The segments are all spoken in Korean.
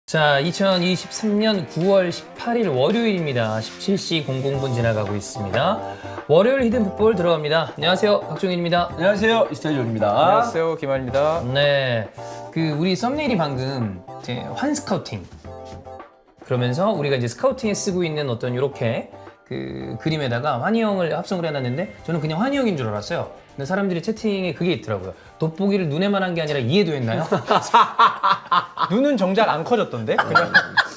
자, 2023년 9월 18일 월요일입니다. 17시 00분 지나가고 있습니다. 월요일 히든풋볼 들어갑니다. 안녕하세요, 박종인입니다. 안녕하세요, 이스타일용입니다. 안녕하세요, 김한입니다. 네, 우리 썸네일이 방금 이제 환스카우팅 그러면서 우리가 이제 스카우팅에 쓰고 있는 어떤 요렇게 그 그림에다가 환희형을 합성을 해놨는데 저는 그냥 환희형인 줄 알았어요. 근데 사람들이 채팅에 그게 있더라고요. 돋보기를 눈에만 한 게 아니라 이해도 했나요? 눈은 정작 안 커졌던데? 그냥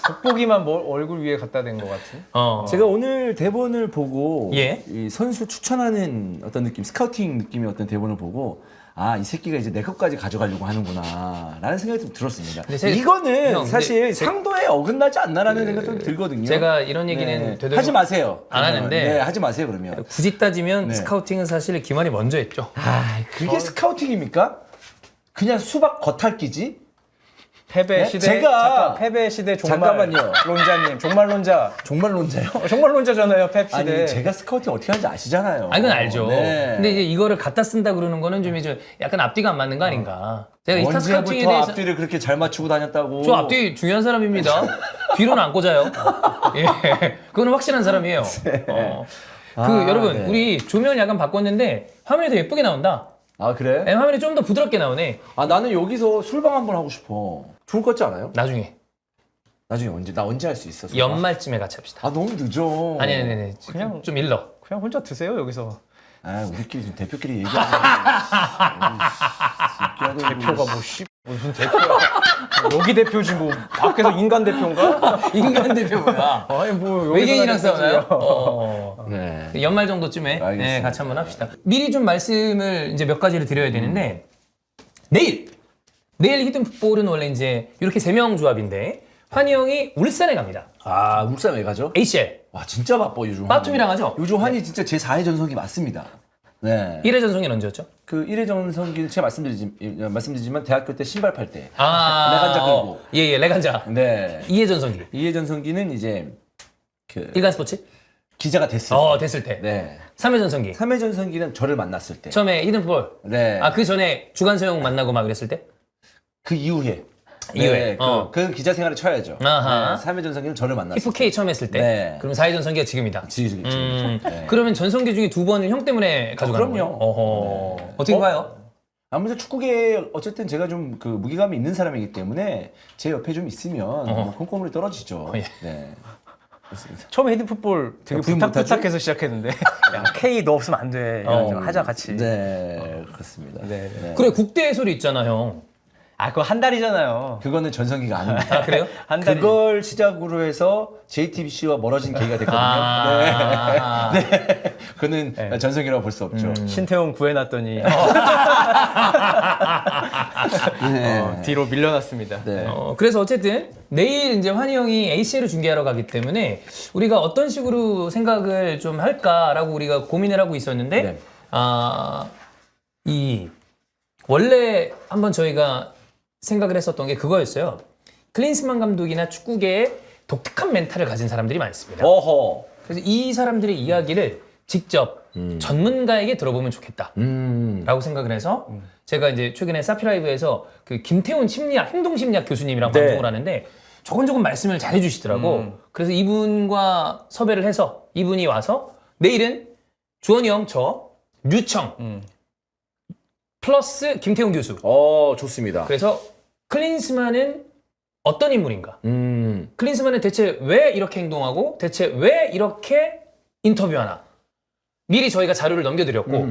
돋보기만 얼굴 위에 갖다 댄 것 같은. 제가 오늘 대본을 보고 예. 이 선수 추천하는 어떤 느낌, 스카우팅 느낌의 어떤 대본을 보고 아, 이 새끼가 이제 내 것까지 가져가려고 하는구나 라는 생각이 좀 들었습니다. 근데 이거는 형, 사실 근데 상도에 어긋나지 않나라는 생각이 좀 들거든요. 제가 이런 얘기는 네. 되도록 하지 마세요. 안 하는데 네, 하지 마세요 그러면. 굳이 따지면 네. 스카우팅은 사실 김환이 먼저 했죠. 아, 그게 스카우팅입니까? 그냥 수박 겉핥기지? 패배 네? 시대. 제가- 잠깐, 패배 시대 종말. 잠깐만요. 론자님, 종말 론자. 정말 논자요? 종말 론자잖아요, 펩 시대. 아니, 제가 스카우팅 어떻게 하는지 아시잖아요. 아, 이건 알죠. 네. 근데 이제 이거를 갖다 쓴다 그러는 거는 좀 이제 약간 앞뒤가 안 맞는 거 아닌가. 제가 이스타 스카우팅에 언제부터 대해서 앞뒤를 그렇게 잘 맞추고 다녔다고. 저 앞뒤 중요한 사람입니다. 뒤로는 안 꽂아요. 예, 그거는 확실한 사람이에요. 여러분, 네. 우리 조명을 약간 바꿨는데 화면이 더 예쁘게 나온다. 아, 그래? 네, 화면이 좀 더 부드럽게 나오네. 아, 나는 여기서 술방 한번 하고 싶어. 좋을 것 같지 않아요? 나중에 나중에 언제? 나 언제 할 수 있어? 술방? 연말쯤에 같이 합시다. 아, 너무 늦어. 아니. 그냥- 좀 일러. 그냥 혼자 드세요, 여기서. 아, 우리끼리 지금 대표끼리 얘기하는 대표가 뭐, 무슨 대표야. 여기 대표지, 뭐, 밖에서 인간 대표인가? 인간 대표 뭐야? 아니, 뭐, 외계인이랑 여기서 싸우나요? 네. 연말 정도쯤에 알겠습니다. 네, 같이 한번 합시다. 미리 좀 말씀을 이제 몇 가지를 드려야 되는데 내일 히든풋볼은 원래 이제 이렇게 3명 조합인데 환희 형이 울산에 갑니다. 아, 울산 왜 가죠? ACL 와, 진짜 바빠, 요즘. 빠툼이랑 하죠? 요즘 환이 진짜 제 4회 전성기 맞습니다. 네. 1회 전성기는 언제였죠? 그 1회 전성기는 제가 말씀드리지만 대학교 때 신발 팔 때. 아, 레간자 끌고. 예, 레간자. 네. 2회 전성기. 2회 전성기는 이제 그 일간 스포츠? 기자가 됐을 때. 됐을 때. 네. 3회 전성기. 3회 전성기는 저를 만났을 때. 처음에 히든풋볼. 네. 그 전에 주간소영 만나고 막 그랬을 때? 그 이후에. 이후에. 그 기자 생활을 쳐야죠. 아하. 네, 3회 전성기는 저를 만났을 때. F4K 처음 했을 때? 네. 그럼 4회 전성기가 지금이다. 지금. 네. 그러면 전성기 중에 2번을 형 때문에 가져가는 그럼요. 거예요? 어허. 어떻게 봐요? 아무래도 축구계에 어쨌든 제가 좀 그 무게감이 있는 사람이기 때문에 제 옆에 좀 있으면 뭐 콩고물이 떨어지죠. 예. 네. 그렇습니다. 처음에 히든풋볼 되게 부인 못하죠? 부탁해서 시작했는데. 야, K 너 없으면 안 돼. 하자, 같이. 네, 그렇습니다. 네. 네. 그래, 국대 해설이 있잖아, 형. 아, 그거 한 달이잖아요. 그거는 전성기가 아닙니다. 아, 그래요? 한 달이. 그걸 시작으로 해서 JTBC와 멀어진 계기가 됐거든요. 아. 네. 그는 전성기라고 볼 수 없죠. 신태용 구해놨더니 네. 뒤로 밀려났습니다. 네. 그래서 어쨌든 내일 이제 환희 형이 ACL을 중계하러 가기 때문에 우리가 어떤 식으로 생각을 좀 할까라고 우리가 고민을 하고 있었는데, 네. 원래 한번 저희가 생각을 했었던 게 그거였어요. 클린스만 감독이나 축구계에 독특한 멘탈을 가진 사람들이 많습니다. 어허. 그래서 이 사람들의 이야기를 직접 전문가에게 들어보면 좋겠다. 라고 생각을 해서 제가 이제 최근에 사피라이브에서 그 김태훈 행동심리학 교수님이랑 네. 방송을 하는데 조금 말씀을 잘 해주시더라고. 그래서 이분과 섭외를 해서 이분이 와서 내일은 주원이 형, 류청 플러스 김태훈 교수. 좋습니다. 그래서 클린스만은 어떤 인물인가? 클린스만은 대체 왜 이렇게 행동하고 대체 왜 이렇게 인터뷰하나? 미리 저희가 자료를 넘겨드렸고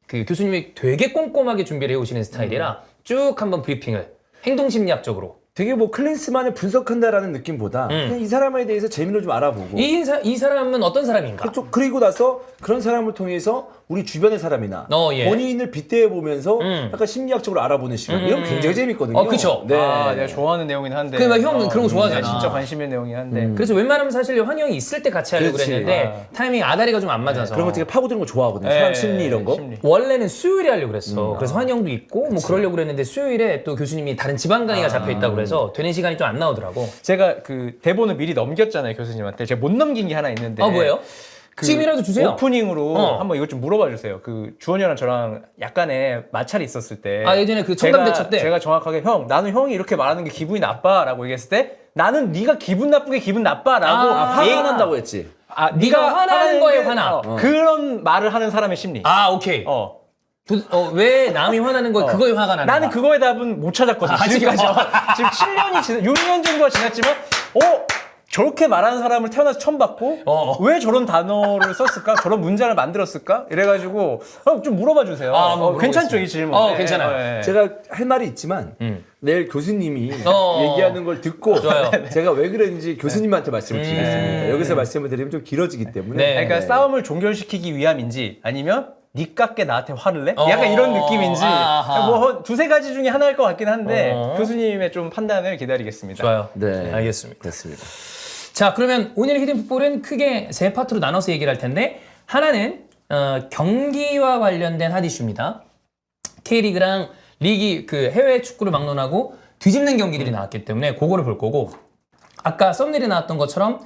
그 교수님이 되게 꼼꼼하게 준비를 해오시는 스타일이라 쭉 한번 브리핑을 행동심리학적으로 되게 뭐 클린스만을 분석한다라는 느낌보다 그냥 이 사람에 대해서 재미를 좀 알아보고 이 사람은 어떤 사람인가? 그리고 나서 그런 사람을 통해서 우리 주변의 사람이나 예. 본인을 빗대어 보면서 약간 심리학적으로 알아보는 시간 이런 거 굉장히 재밌거든요. 그쵸. 네. 아, 내가 좋아하는 내용이긴 한데. 형은 그런 거 좋아하잖아. 진짜 관심 있는 내용이긴 한데. 그래서 웬만하면 사실 환희 형이 있을 때 같이 하려고 그렇지. 그랬는데 타이밍 아다리가 좀 안 맞아서 그런 거 되게 파고드는 거 좋아하거든요. 사람 심리 이런 거. 심리. 원래는 수요일에 하려고 그랬어. 그래서 환희 형도 있고 뭐 그러려고 그랬는데 수요일에 또 교수님이 다른 지방 강의가 잡혀 있다고 그래서 되는 시간이 좀 안 나오더라고. 제가 그 대본을 미리 넘겼잖아요, 교수님한테. 제가 못 넘긴 게 하나 있는데. 뭐예요? 지금이라도 주세요. 오프닝으로 한번 이것 좀 물어봐 주세요. 그 주원이랑 저랑 약간의 마찰이 있었을 때. 예전에 그 청담대첩 때. 제가 정확하게 나는 형이 이렇게 말하는 게 기분이 나빠라고 얘기했을 때 나는 네가 기분 나쁘게 기분 나빠라고 화가 난다고 했지. 네가 화나는 거에 화나. 그런 말을 하는 사람의 심리. 오케이. 왜 남이 화나는 거에 그거에 화가 나는 나는 그거의 답은 못 찾았거든. 지금까지. 지금 7년이 6년 정도가 지났지만, 저렇게 말하는 사람을 태어나서 처음 봤고, 왜 저런 단어를 썼을까? 저런 문장을 만들었을까? 이래가지고, 좀 물어봐 주세요. 괜찮죠, 이 질문. 괜찮아요. 제가 할 말이 있지만 내일 교수님이 어. 얘기하는 걸 듣고 좋아요. 제가 왜 그랬는지 교수님한테 말씀을 드리겠습니다. 여기서 말씀을 드리면 좀 길어지기 때문에. 네. 그러니까 싸움을 종결시키기 위함인지 아니면 니깎게 나한테 화를 내? 약간 이런 느낌인지 뭐 두세 가지 중에 하나일 것 같긴 한데 교수님의 좀 판단을 기다리겠습니다. 좋아요. 네. 알겠습니다. 됐습니다. 자, 그러면 오늘 히든 풋볼은 크게 세 파트로 나눠서 얘기를 할 텐데 하나는 경기와 관련된 핫 이슈입니다. K리그랑 리그 그 해외 축구를 막론하고 뒤집는 경기들이 나왔기 때문에 그거를 볼 거고 아까 썸네일에 나왔던 것처럼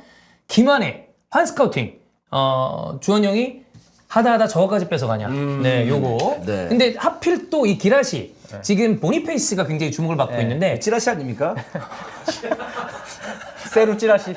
김한의 환스카우팅 주원 형이 하다 저거까지 뺏어가냐. 네, 요거. 네. 근데 하필 또 이 기라시 지금 보니페이스가 굉장히 주목을 받고 있는데 찌라시 아닙니까? 세루 찌라시.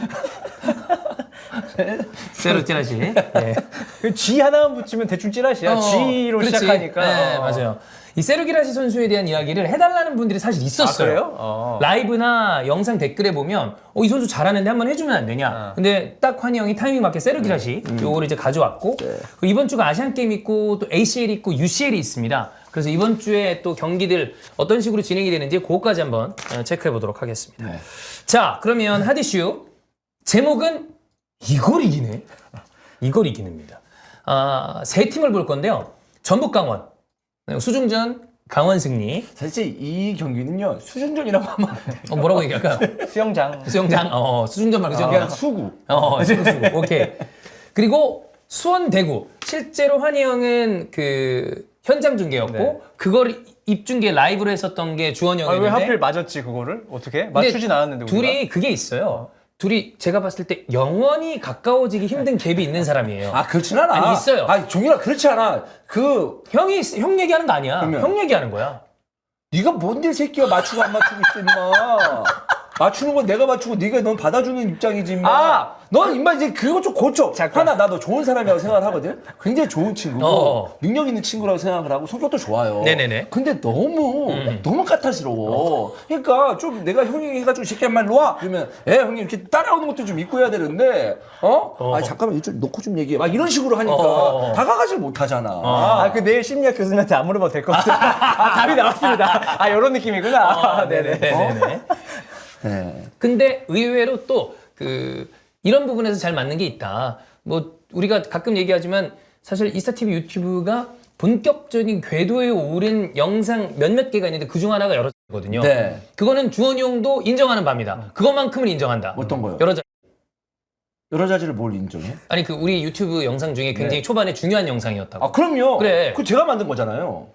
세로 찌라시. 네. 그 G 하나만 붙이면 대충 찌라시야. G로 그렇지. 시작하니까. 네, 맞아요. 이 세르기라시 선수에 대한 이야기를 해달라는 분들이 사실 있었어요. 그래요? 라이브나 영상 댓글에 보면 이 선수 잘하는데 한번 해주면 안 되냐. 근데 딱 환희 형이 타이밍 맞게 세르기라시 요거를 이제 가져왔고 그리고 이번 주가 아시안 게임 있고 또 ACL 있고 UCL이 있습니다. 그래서 이번 주에 또 경기들 어떤 식으로 진행이 되는지 그거까지 한번 체크해 보도록 하겠습니다. 네. 자, 그러면 핫 이슈 제목은 이걸 이기네. 이걸 이기는입니다. 세 팀을 볼 건데요. 전북 강원. 수중전 강원 승리. 사실 이 경기는요 수준전이라고 하면 안 돼요. 뭐라고 얘기할까요? 수영장. 수영장. 수중전 말고 수영장. 그냥 수구. 수구. 오케이. 그리고 수원 대구. 실제로 환희 형은 그 현장 중계였고 네. 그걸 입중계 라이브로 했었던 게 주원 왜 형이었는데 하필 맞았지 그거를? 어떻게? 맞추진 않았는데 우리가? 둘이 그게 있어요. 둘이 제가 봤을 때 영원히 가까워지기 힘든 갭이 있는 사람이에요. 그렇진 않아. 아니, 있어요. 종일아 그렇지 않아. 형 얘기하는 거 아니야. 그러면. 형 얘기하는 거야. 네가 뭔데 새끼야 맞추고 안 맞추고 있어 임마. 맞추는 건 내가 맞추고 네가 넌 받아주는 입장이지 임마. 넌 임마 이제 그거 좀 고쳐. 하나 나 너 좋은 사람이라고 생각을 하거든. 굉장히 좋은 친구고 능력 있는 친구라고 생각을 하고 성격도 좋아요. 네네네. 근데 너무 까탈스러워. 그러니까 좀 내가 형이 해가지고 새끼야 말로 와. 그러면 형님 이렇게 따라오는 것도 좀 있고 해야 되는데 아니 잠깐만 이쪽 놓고 좀 얘기해. 막 이런 식으로 하니까 다가가질 못하잖아. 그 내일 심리학 교수님한테 안 물어봐도 될 것 같아요. 답이 나왔습니다. 이런 느낌이구나. 네네. 네네네. 네. 근데 의외로 또 이런 부분에서 잘 맞는 게 있다. 뭐 우리가 가끔 얘기하지만 사실 이스타TV 유튜브가 본격적인 궤도에 오른 영상 몇몇 개가 있는데 그중 하나가 여러 자거든요. 네. 그거는 주원이 형도 인정하는 바입니다. 그것만큼은 인정한다. 어떤 거요? 여러 자질을 뭘 인정해? 아니 우리 유튜브 영상 중에 굉장히 초반에 중요한 영상이었다고. 그럼요. 그래. 그거 제가 만든 거잖아요.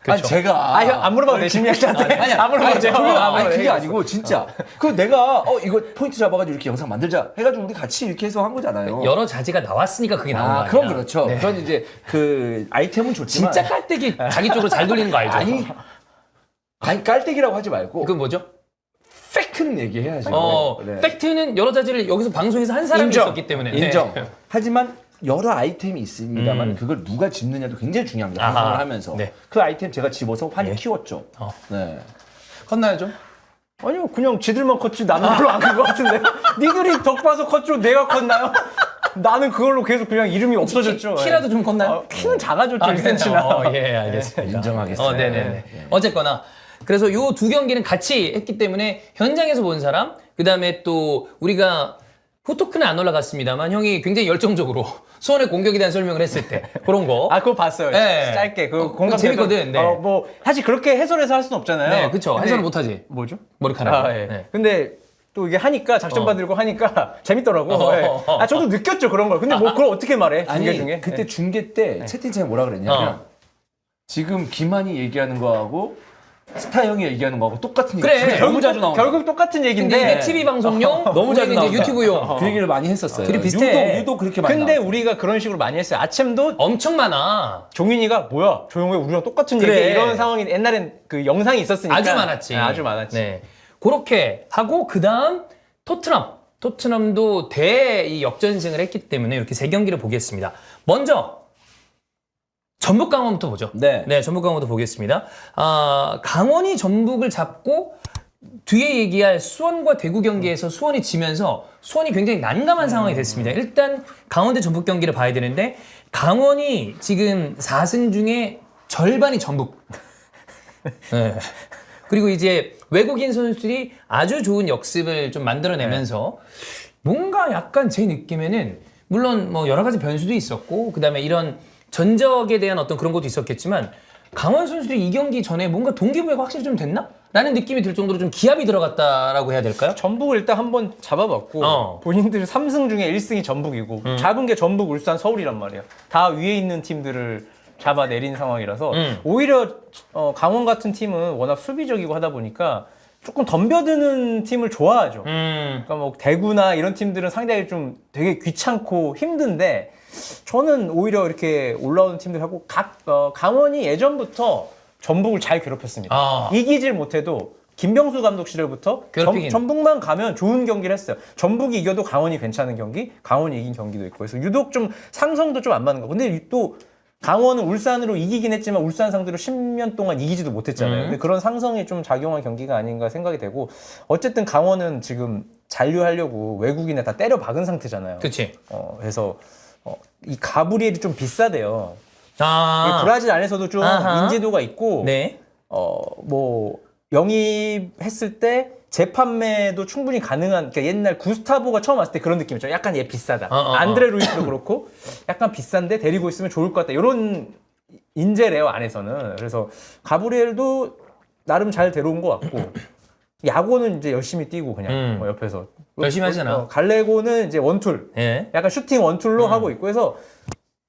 그렇죠. 아니 제가 형 안 물어봐도 돼 심리학자한테. 안 물어봐도 돼요. 그게 아니고 진짜 그 내가 이거 포인트 잡아가지고 이렇게 영상 만들자 해가지고 우리 같이 이렇게 해서 한 거잖아요. 여러 자지가 나왔으니까 그게 나온 거 아니야. 그럼 그렇죠. 네. 그건 이제 그 아이템은 좋지만 진짜 깔때기 자기 쪽으로 잘 돌리는 거 알죠? 아니 깔때기라고 하지 말고 그건 뭐죠? 팩트는 얘기해야지. 네. 팩트는 여러 자질을 여기서 방송에서 한 사람이 인정. 있었기 때문에 인정. 네. 하지만 여러 아이템이 있습니다만 그걸 누가 집느냐도 굉장히 중요합니다. 아하. 방송을 하면서 네. 그 아이템 제가 집어서 환히 예. 키웠죠. 네. 컸나요 좀? 아니요 그냥 지들만 컸지 나는 별로 안 큰 것 같은데. 니들이 덕 봐서 컸죠. 내가 컸나요? 나는 그걸로 계속 그냥 이름이 없어졌죠. 키라도 좀 컸나요? 키는 작아졌죠 1cm나. 예, 알겠습니다. 인정하겠습니다. 네네네. 어쨌거나 그래서 요 두 경기는 같이 했기 때문에 현장에서 본 사람, 그 다음에 또 우리가 후토크는 안 올라갔습니다만 형이 굉장히 열정적으로 수원의 공격에 대한 설명을 했을 때 그런 거. 그거 봤어요. 네. 짧게 그 그거 공감 재밌거든. 네. 뭐 사실 그렇게 해설해서 할 수는 없잖아요. 네, 그쵸. 근데 해설을 못하지. 뭐죠? 머리카락. 예. 네. 근데 또 이게 하니까 작전반 들고 하니까 재밌더라고. 예. 저도 느꼈죠 그런 걸. 근데 뭐 그걸 어떻게 말해? 중계 아니 중에. 그때 중계 때 채팅창에 뭐라 그랬냐면 지금 김한이 얘기하는 거하고 스타 형이 얘기하는 거하고 똑같은 그래. 얘기 너무 자주 나온다. 결국 똑같은 근데 얘기인데 이게 TV 방송용, 너무 자주 우리는 이제 나온다. 유튜브용. 그 얘기를 많이 했었어요. 둘이 비슷해. 유독 그렇게 많이 근데 나왔어요. 우리가 그런 식으로 많이 했어요. 아침도 엄청 많아. 종인이가 뭐야 조용해 우리랑 똑같은 그래. 얘기 이런 상황이 옛날엔 그 영상이 있었으니까 아주 많았지. 네, 아주 많았지. 네. 그렇게 하고 그다음 토트넘도 이 역전승을 했기 때문에 이렇게 세 경기를 보겠습니다. 먼저 전북 강원부터 보죠. 네. 전북 강원부터 보겠습니다. 강원이 전북을 잡고 뒤에 얘기할 수원과 대구 경기에서 수원이 지면서 수원이 굉장히 난감한 상황이 됐습니다. 일단 강원 대 전북 경기를 봐야 되는데 강원이 지금 4승 중에 절반이 전북. 네. 그리고 이제 외국인 선수들이 아주 좋은 역습을 좀 만들어내면서 뭔가 약간 제 느낌에는 물론 뭐 여러 가지 변수도 있었고 그다음에 이런 전적에 대한 어떤 그런 것도 있었겠지만 강원 선수들이 이 경기 전에 뭔가 동기부여가 확실히 좀 됐나? 라는 느낌이 들 정도로 좀 기합이 들어갔다라고 해야 될까요? 전북을 일단 한번 잡아봤고 본인들 3승 중에 1승이 전북이고 잡은 게 전북, 울산, 서울이란 말이야. 다 위에 있는 팀들을 잡아내린 상황이라서 오히려 강원 같은 팀은 워낙 수비적이고 하다 보니까 조금 덤벼드는 팀을 좋아하죠. 그러니까 뭐 대구나 이런 팀들은 상당히 좀 되게 귀찮고 힘든데 저는 오히려 이렇게 올라오는 팀들하고 강원이 예전부터 전북을 잘 괴롭혔습니다. 이기질 못해도 김병수 감독 시절부터 전북만 가면 좋은 경기를 했어요. 전북이 이겨도 강원이 괜찮은 경기, 강원이 이긴 경기도 있고 그래서 유독 좀 상성도 좀 안 맞는 거. 근데 또 강원은 울산으로 이기긴 했지만 울산 상대로 10년 동안 이기지도 못했잖아요. 근데 그런 상성이 좀 작용한 경기가 아닌가 생각이 되고 어쨌든 강원은 지금 잔류하려고 외국인에 다 때려 박은 상태잖아요. 그치. 그래서 이 가브리엘이 좀 비싸대요. 브라질 안에서도 좀 인지도가 있고 네. 뭐 영입했을 때 재판매도 충분히 가능한 그러니까 옛날 구스타보가 처음 왔을 때 그런 느낌이죠. 약간 얘 비싸다. 안드레 루이스도 그렇고 약간 비싼데 데리고 있으면 좋을 것 같다. 이런 인재래요 안에서는. 그래서 가브리엘도 나름 잘 데려온 것 같고 야구는 이제 열심히 뛰고 그냥 옆에서 열심히 하잖아. 갈레고는 이제 원툴, 약간 슈팅 원툴로 하고 있고 해서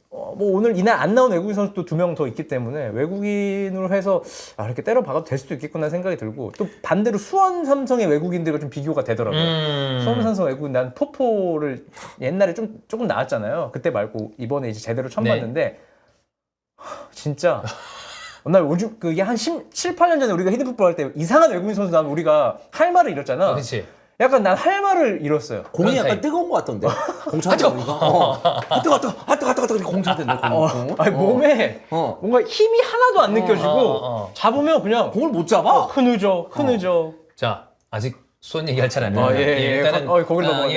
뭐 오늘 이날 안 나온 외국인 선수도 2명 더 있기 때문에 외국인으로 해서 이렇게 때려 박아도 될 수도 있겠구나 생각이 들고 또 반대로 수원 삼성의 외국인들과 좀 비교가 되더라고요. 수원 삼성 외국인 난 포포를 옛날에 조금 나왔잖아요. 그때 말고 이번에 이제 제대로 처음 봤는데 진짜 나 요즘 그게 한 7, 8년 전에 우리가 히든풋볼 할 때 이상한 외국인 선수 나오면 우리가 할 말을 잃었잖아. 그렇지. 약간 난 할 말을 잃었어요. 공이 약간 뜨거운 것 같던데. 공차다 보니까. 뜨거. 공차던데. 아니 몸에 뭔가 힘이 하나도 안 느껴지고 잡으면 그냥 공을 못 잡아. 흐느져. 자, 아직 수원 얘기할 차례 아니에요. 일단은 거기로 넘어가.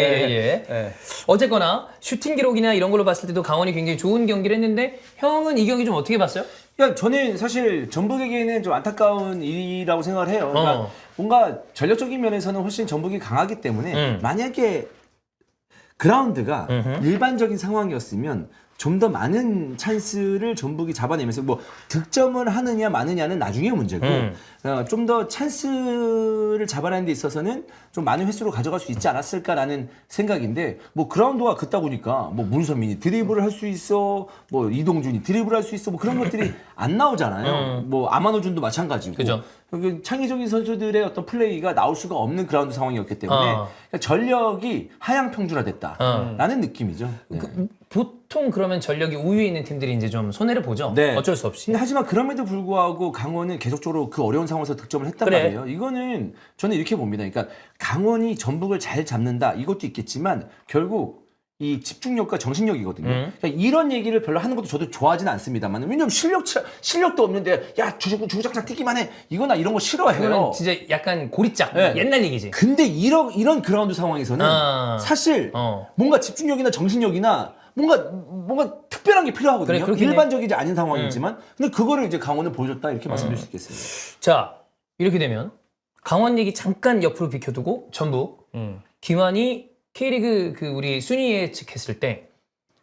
어쨌거나 슈팅 기록이나 이런 걸로 봤을 때도 강원이 굉장히 좋은 경기를 했는데 형은 이 경기 좀 어떻게 봤어요? 그러니까 저는 사실 전북에게는 좀 안타까운 일이라고 생각을 해요. 그러니까 뭔가 전력적인 면에서는 훨씬 전북이 강하기 때문에 만약에 그라운드가 일반적인 상황이었으면 좀 더 많은 찬스를 전북이 잡아내면서 뭐 득점을 하느냐 마느냐는 나중에 문제고 좀 더 찬스를 잡아내는 데 있어서는 좀 많은 횟수로 가져갈 수 있지 않았을까라는 생각인데 뭐 그라운드가 긋다 보니까 뭐 문선민이 드리블을 할 수 있어 뭐 이동준이 드리블을 할 수 있어 뭐 그런 것들이 안 나오잖아요. 뭐 아마노준도 마찬가지고 그죠. 창의적인 선수들의 어떤 플레이가 나올 수가 없는 그라운드 상황이었기 때문에 그러니까 전력이 하향 평준화됐다라는 느낌이죠. 네. 보통 그러면 전력이 우위에 있는 팀들이 이제 좀 손해를 보죠. 네. 어쩔 수 없이. 근데 하지만 그럼에도 불구하고 강원은 계속적으로 그 어려운 상황에서 득점을 했단 말이에요. 이거는 저는 이렇게 봅니다. 그러니까 강원이 전북을 잘 잡는다 이것도 있겠지만 결국 이 집중력과 정신력이거든요. 그러니까 이런 얘기를 별로 하는 것도 저도 좋아하지는 않습니다만 왜냐면 실력도 없는데 야 주구장창 뛰기만 해 이거나 이런 거 싫어해요. 그거는 진짜 약간 고리짝 옛날 얘기지. 근데 이런 그라운드 상황에서는 사실 뭔가 집중력이나 정신력이나 뭔가 특별한 게 필요하거든요. 그래, 일반적이지 않은 상황이지만 근데 그거를 이제 강원은 보여줬다 이렇게 말씀드릴 수 있겠습니다. 자, 이렇게 되면 강원 얘기 잠깐 옆으로 비켜두고 전북 김환이 K리그 우리 순위 예측했을 때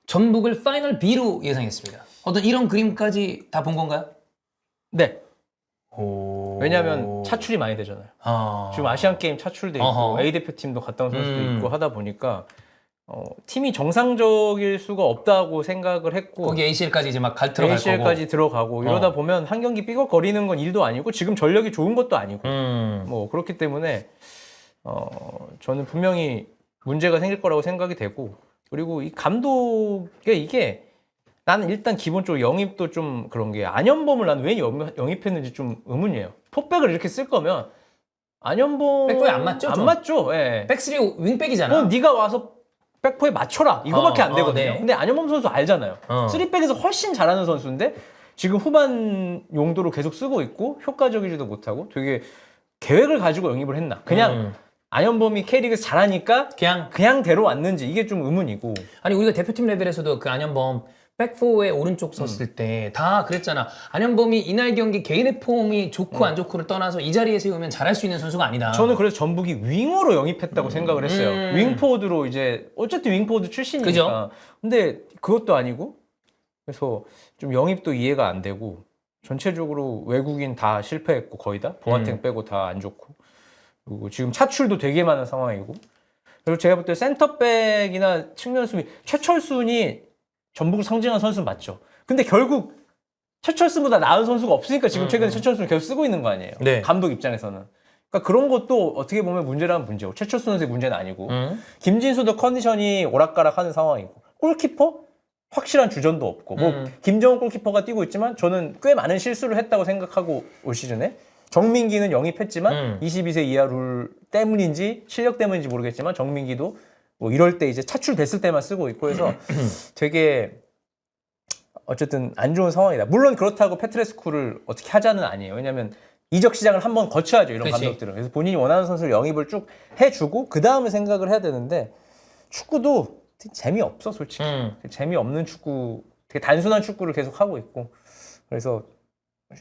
전북을 파이널 B로 예상했습니다. 어떤 이런 그림까지 다 본 건가요? 네. 왜냐하면 차출이 많이 되잖아요. 지금 아시안 게임 차출돼 있고 A 대표팀도 갔다 온 선수도 있고 하다 보니까 팀이 정상적일 수가 없다고 생각을 했고 거기 ACL까지 이제 막 들어갈 거고. ACL까지 들어가고 이러다 보면 한 경기 삐걱거리는 건 일도 아니고 지금 전력이 좋은 것도 아니고 뭐 그렇기 때문에 저는 분명히 문제가 생길 거라고 생각이 되고 그리고 이 감독의 이게 나는 일단 기본적으로 영입도 좀 그런 게 안현범을 나는 왜 영입했는지 좀 의문이에요. 포백을 이렇게 쓸 거면 안현범 백포에 안 맞죠? 안 좀? 맞죠. 예. 백스리 윙백이잖아. 네가 와서 백포에 맞춰라 이거밖에 안 되거든요. 네. 근데 안현범 선수 알잖아요. 3백에서 훨씬 잘하는 선수인데 지금 후반 용도로 계속 쓰고 있고 효과적이지도 못하고 되게 계획을 가지고 영입을 했나? 그냥 안현범이 K리그에서 잘하니까 그냥 데려왔는지 이게 좀 의문이고. 아니 우리가 대표팀 레벨에서도 그 안현범 백포에 오른쪽 섰을 때 다 그랬잖아. 안현범이 이날 경기 개인의 폼이 좋고 안 좋고를 떠나서 이 자리에 세우면 잘할 수 있는 선수가 아니다. 저는 그래서 전북이 윙어로 영입했다고 생각을 했어요. 윙포워드로 이제 어쨌든 윙포워드 출신이니까. 그죠? 근데 그것도 아니고 그래서 좀 영입도 이해가 안 되고 전체적으로 외국인 다 실패했고 거의 다 보아탱 빼고 다 안 좋고 그리고 지금 차출도 되게 많은 상황이고 그리고 제가 볼 때 센터백이나 측면 수비 최철순이 전북을 상징하는 선수는 맞죠. 근데 결국 최철순보다 나은 선수가 없으니까 지금 최근에 최철순을 계속 쓰고 있는 거 아니에요. 네. 감독 입장에서는. 그러니까 그런 것도 어떻게 보면 문제라면 문제고 최철순 선수의 문제는 아니고 김진수도 컨디션이 오락가락하는 상황이고 골키퍼 확실한 주전도 없고 뭐 김정은 골키퍼가 뛰고 있지만 저는 꽤 많은 실수를 했다고 생각하고 올 시즌에 정민기는 영입했지만 22세 이하 룰 때문인지 실력 때문인지 모르겠지만 정민기도 뭐 이럴 때 이제 차출됐을 때만 쓰고 있고 해서 되게 어쨌든 안 좋은 상황이다. 물론 그렇다고 페트레스쿠를 어떻게 하자는 아니에요. 왜냐하면 이적 시장을 한번 거쳐야죠. 이런 그치. 감독들은. 그래서 본인이 원하는 선수를 영입을 쭉 해주고 그 다음에 생각을 해야 되는데 축구도 되게 재미없어 솔직히. 재미없는 축구, 되게 단순한 축구를 계속 하고 있고 그래서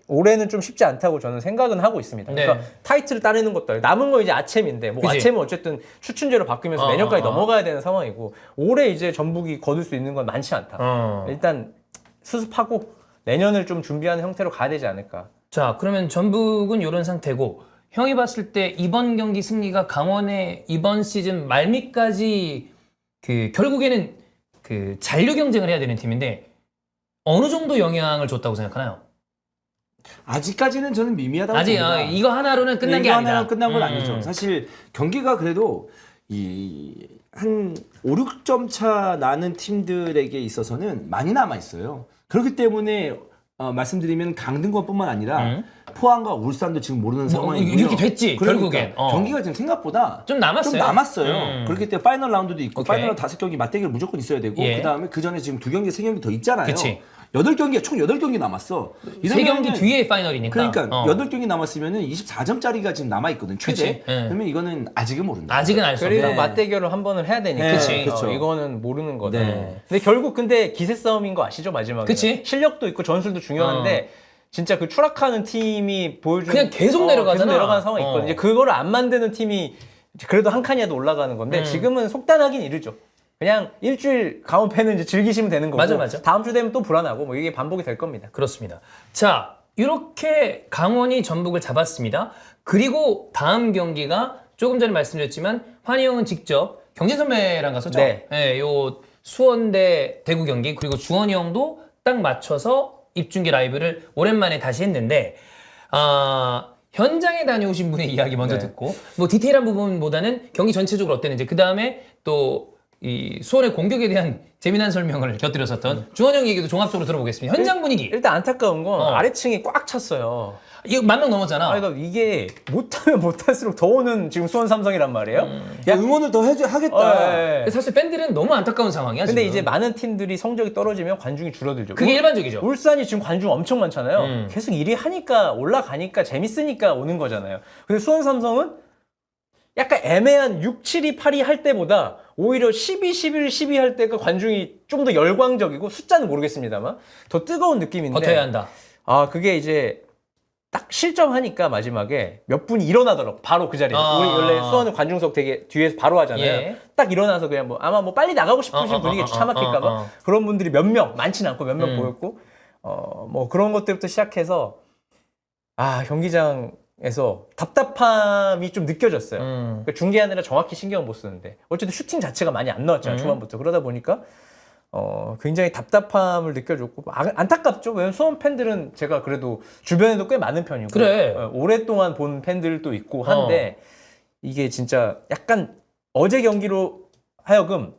올해는 좀 쉽지 않다고 저는 생각은 하고 있습니다. 그러니까 타이틀을 따내는 것도 아니고 남은 건 이제 아챔인데 뭐 그치. 아챔은 어쨌든 추춘제로 바뀌면서 내년까지 넘어가야 되는 상황이고 올해 이제 전북이 거둘 수 있는 건 많지 않다. 일단 수습하고 내년을 좀 준비하는 형태로 가야 되지 않을까. 자, 그러면 전북은 이런 상태고 형이 봤을 때 이번 경기 승리가 강원의 이번 시즌 말미까지 그 결국에는 그 잔류 경쟁을 해야 되는 팀인데 어느 정도 영향을 줬다고 생각하나요? 아직까지는 저는 미미하다고 아직 봅니다. 이거 하나로는 끝난 게 이거 아니다. 하나로 끝난 건 아니죠. 사실 경기가 그래도 한 5, 6점 차 나는 팀들에게 있어서는 많이 남아 있어요. 그렇기 때문에 말씀드리면 강등권뿐만 아니라 포항과 울산도 지금 모르는 상황이고요. 이렇게 됐지 그러니까 결국엔. 경기가 지금 생각보다 좀 남았어요. 그렇기 때문에 파이널 라운드도 있고 오케이. 파이널 5경기 맞대결 무조건 있어야 되고 예. 그다음에 그 전에 지금 2경기, 3경기 더 있잖아요. 그치. 8경기가 총 8경기 남았어. 세 경기 뒤에 파이널이니까. 그러니까 8경기 남았으면은 24점짜리가 지금 남아 있거든. 최대. 그치. 예. 그러면 이거는 아직은 모른다. 아직은 알 수 없다. 그리고 네. 맞대결을 한 번을 해야 되니까. 그치. 그쵸. 이거는 모르는 거다. 네. 근데 결국 근데 기세 싸움인 거 아시죠 마지막에? 그치. 실력도 있고 전술도 중요한데 진짜 그 추락하는 팀이 보여주는 그냥 계속 내려가잖아. 계속 내려가는 상황이 있거든요. 이제 그거를 안 만드는 팀이 그래도 한 칸이라도 올라가는 건데 지금은 속단하긴 이르죠. 그냥 일주일 강원패는 이제 즐기시면 되는 거고 맞아. 다음 주 되면 또 불안하고 뭐 이게 반복이 될 겁니다. 그렇습니다. 자, 이렇게 강원이 전북을 잡았습니다. 그리고 다음 경기가 조금 전에 말씀드렸지만 환희 형은 직접 경진 선배랑 갔었죠? 네. 요 수원 대 대구 경기 그리고 주원이 형도 딱 맞춰서 입중계 라이브를 오랜만에 다시 했는데 현장에 다녀오신 분의 이야기 먼저 듣고 뭐 디테일한 부분보다는 경기 전체적으로 어땠는지 그 다음에 또 이 수원의 공격에 대한 재미난 설명을 곁들였었던 주원이 형 얘기도 종합적으로 들어보겠습니다. 현장 분위기. 일단 안타까운 건 아래층이 꽉 찼어요. 이거 10,000명 넘었잖아. 그러니까 이게 못하면 못할수록 더 오는 지금 수원 삼성이란 말이에요. 야, 응원을 더 하겠다. 예. 사실 팬들은 너무 안타까운 상황이야. 근데 지금. 이제 많은 팀들이 성적이 떨어지면 관중이 줄어들죠. 그게 일반적이죠. 울산이 지금 관중 엄청 많잖아요. 계속 1위 하니까 올라가니까 재밌으니까 오는 거잖아요. 근데 수원 삼성은 약간 애매한 6, 7위, 8위 할 때보다 오히려 12, 11, 12 할 때가 관중이 좀 더 열광적이고 숫자는 모르겠습니다만 더 뜨거운 느낌인데 버텨야 한다. 그게 이제 딱 실점하니까 마지막에 몇 분이 일어나더라고. 바로 그 자리에서. 우리 원래 수원은 관중석 되게 뒤에서 바로 하잖아요. 예. 딱 일어나서 그냥 뭐 아마 뭐 빨리 나가고 싶으신 분이겠죠. 차 막힐까봐. 그런 분들이 몇 명, 많진 않고 몇 명 보였고 뭐 그런 것들부터 시작해서 경기장 에서 답답함이 좀 느껴졌어요. 그러니까 중계하느라 정확히 신경을 못 쓰는데 어쨌든 슈팅 자체가 많이 안 나왔잖아요. 초반부터. 그러다 보니까 굉장히 답답함을 느껴졌고 안타깝죠. 왜냐면 수원 팬들은 제가 그래도 주변에도 꽤 많은 편이고 그래. 오랫동안 본 팬들도 있고 한데 이게 진짜 약간 어제 경기로 하여금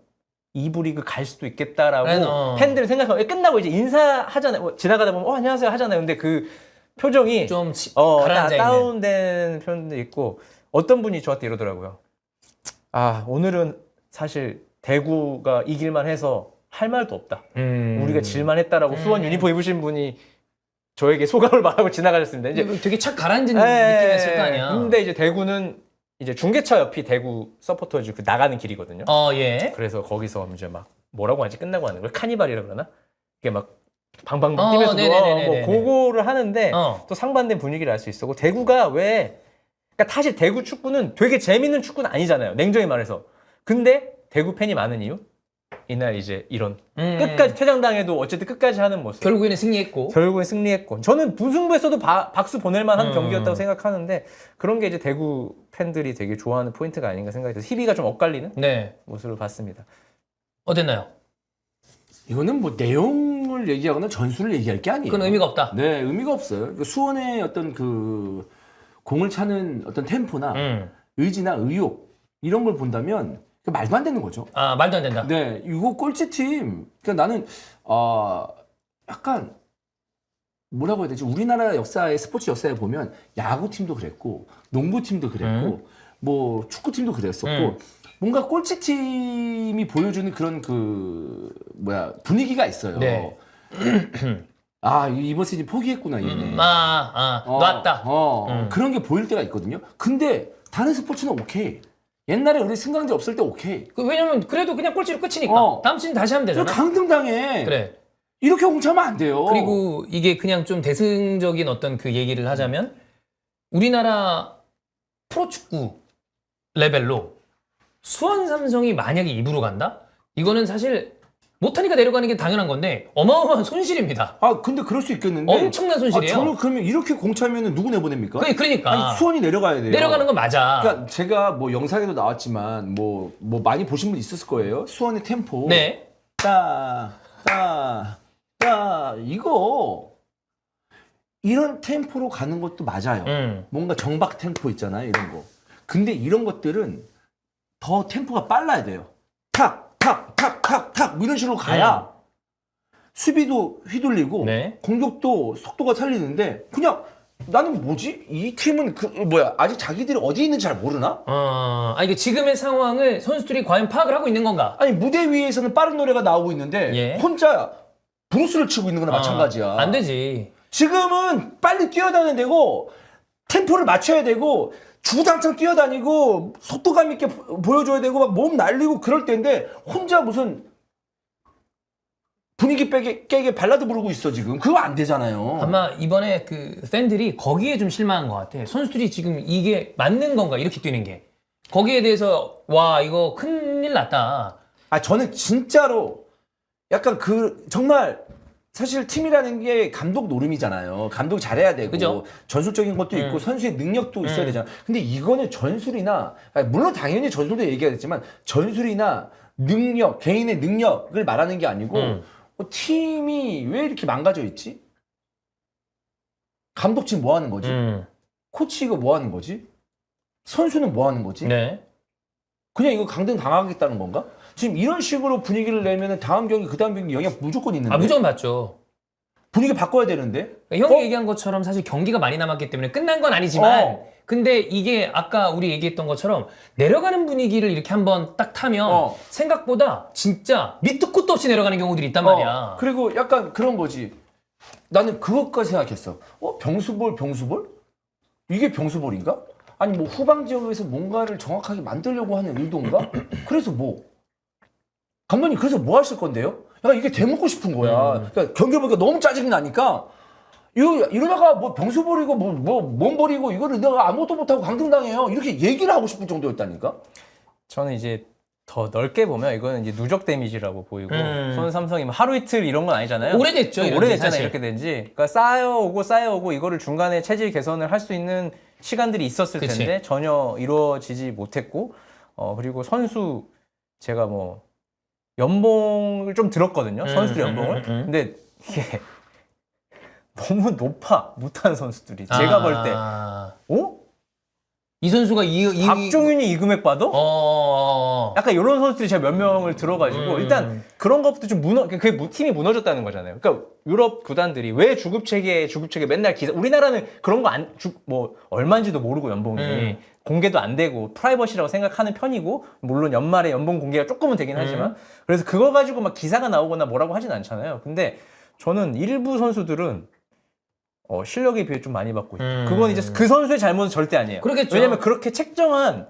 2부 리그 갈 수도 있겠다라고 팬들을 생각하고 끝나고 이제 인사하잖아요. 지나가다 보면 안녕하세요 하잖아요. 근데 그 표정이 좀 가라앉아 있는. 다운된 표현도 있고 어떤 분이 저한테 이러더라고요. 오늘은 사실 대구가 이길만 해서 할 말도 없다. 우리가 질만 했다라고 수원 유니폼 입으신 분이 저에게 소감을 말하고 지나가셨습니다. 이제 되게 착 가라앉은 느낌이었을 거 아니야. 근데 이제 대구는 이제 중계차 옆이 대구 서포터즈 그 나가는 길이거든요. 예. 그래서 거기서 이제 막 뭐라고 하지 끝나고 하는 걸 카니발이라 그러나? 이게 막 방방방 뛰면서 뭐 그거를 하는데 또 상반된 분위기를 알 수 있었고 대구가 왜 그러니까 사실 대구 축구는 되게 재밌는 축구는 아니잖아요. 냉정히 말해서. 근데 대구 팬이 많은 이유? 이날 이제 이런 끝까지 퇴장당해도 어쨌든 끝까지 하는 모습. 결국에는 승리했고. 저는 무승부에서도 박수 보낼 만한 경기였다고 생각하는데 그런 게 이제 대구 팬들이 되게 좋아하는 포인트가 아닌가 생각이 들어서 희비가 좀 엇갈리는 모습을 봤습니다. 어땠나요? 이거는 뭐 내용을 얘기하거나 전술을 얘기할 게 아니에요. 그건 의미가 없다. 네, 의미가 없어요. 수원의 어떤 그 공을 차는 어떤 템포나 의지나 의욕 이런 걸 본다면 말도 안 되는 거죠. 말도 안 된다. 네, 이거 꼴찌팀. 그러니까 나는 약간 뭐라고 해야 되지? 우리나라 역사의 스포츠 역사에 보면 야구팀도 그랬고, 농구팀도 그랬고, 뭐 축구팀도 그랬었고. 뭔가 꼴찌팀이 보여주는 그런 분위기가 있어요. 네. 이번 시즌 포기했구나 얘네. 놨다. 그런 게 보일 때가 있거든요. 근데 다른 스포츠는 오케이. 옛날에 우리 승강제 없을 때 오케이. 왜냐면 그래도 그냥 꼴찌로 끝이니까 다음 시즌 다시 하면 되잖아. 강등당해. 그래. 이렇게 공차면 안 돼요. 그리고 이게 그냥 좀 대승적인 어떤 그 얘기를 하자면 우리나라 프로축구 레벨로 수원 삼성이 만약에 2부로 간다? 이거는 사실 못하니까 내려가는 게 당연한 건데 어마어마한 손실입니다. 근데 그럴 수 있겠는데. 엄청난 손실이에요. 저는 그러면 이렇게 공차면 누구 내보냅니까? 그러니까. 수원이 내려가야 돼요. 내려가는 건 맞아. 그러니까 제가 뭐 영상에도 나왔지만 뭐 많이 보신 분 있었을 거예요. 수원의 템포. 네. 이거 이런 템포로 가는 것도 맞아요. 뭔가 정박 템포 있잖아요. 이런 거. 근데 이런 것들은 더 템포가 빨라야 돼요. 탁 뭐 이런 식으로 가야 수비도 휘둘리고 공격도 속도가 살리는데 그냥 나는 뭐지? 이 팀은 아직 자기들이 어디 있는지 잘 모르나? 이게 지금의 상황을 선수들이 과연 파악을 하고 있는 건가? 아니 무대 위에서는 빠른 노래가 나오고 있는데 혼자 브루스를 치고 있는 거나 마찬가지야. 안 되지. 지금은 빨리 뛰어다녀야 되고 템포를 맞춰야 되고 주구장창 뛰어다니고 속도감 있게 보여줘야 되고 막 몸 날리고 그럴 때인데 혼자 무슨 분위기 깨게 발라드 부르고 있어 지금. 그거 안 되잖아요. 아마 이번에 그 팬들이 거기에 좀 실망한 것 같아. 선수들이 지금 이게 맞는 건가 이렇게 뛰는 게. 거기에 대해서 와 이거 큰일 났다. 저는 진짜로 약간 정말 사실 팀이라는 게 감독 노름이잖아요. 감독 잘해야 되고 그죠? 전술적인 것도 있고 선수의 능력도 있어야 되잖아. 근데 이거는 전술이나 물론 당연히 전술도 얘기하겠지만 전술이나 능력, 개인의 능력을 말하는 게 아니고 팀이 왜 이렇게 망가져 있지? 감독 지금 뭐 하는 거지? 코치 이거 뭐 하는 거지? 선수는 뭐 하는 거지? 네. 그냥 이거 강등 당하겠다는 건가? 지금 이런 식으로 분위기를 내면 다음 경기, 그 다음 경기 영향 무조건 있는데. 무조건 맞죠. 분위기 바꿔야 되는데. 형이 얘기한 것처럼 사실 경기가 많이 남았기 때문에 끝난 건 아니지만 근데 이게 아까 우리 얘기했던 것처럼 내려가는 분위기를 이렇게 한번 딱 타면 생각보다 진짜 밑도 끝도 없이 내려가는 경우들이 있단 말이야. 그리고 약간 그런 거지. 나는 그것까지 생각했어. 병수볼? 이게 병수볼인가? 아니 뭐 후방 지역에서 뭔가를 정확하게 만들려고 하는 의도인가? 그래서 감독님 그래서 뭐 하실 건데요? 이게 대묻고 싶은 거야. 그러니까 경기 보니까 너무 짜증이 나니까 이러다가 뭐 병수볼이고 뭔 볼이고 이거를 내가 아무것도 못하고 강등당해요. 이렇게 얘기를 하고 싶을 정도였다니까. 저는 이제 더 넓게 보면 이거는 이제 누적 데미지라고 보이고 수원 삼성이 하루 이틀 이런 건 아니잖아요. 오래됐죠. 오래됐잖아요. 이렇게 된지. 그러니까 쌓여오고 이거를 중간에 체질 개선을 할 수 있는 시간들이 있었을 그치. 텐데 전혀 이루어지지 못했고 그리고 선수 제가 뭐 연봉을 좀 들었거든요. 선수들 연봉을. 근데 이게 너무 높아 못하는 선수들이 제가 볼 때 이 선수가 박종윤이 이 금액 받아? 약간 이런 선수들이 제가 몇 명을 들어가지고 일단 그런 것부터 좀 그게 팀이 무너졌다는 거잖아요. 그러니까 유럽 구단들이 왜 주급 체계 맨날 우리나라는 그런 거 뭐 얼마인지도 모르고 연봉이 공개도 안 되고 프라이버시라고 생각하는 편이고 물론 연말에 연봉 공개가 조금은 되긴 하지만 그래서 그거 가지고 막 기사가 나오거나 뭐라고 하진 않잖아요. 근데 저는 일부 선수들은 실력에 비해 좀 많이 받고 있다. 그건 이제 그 선수의 잘못은 절대 아니에요. 그러겠죠. 왜냐면 그렇게 책정한,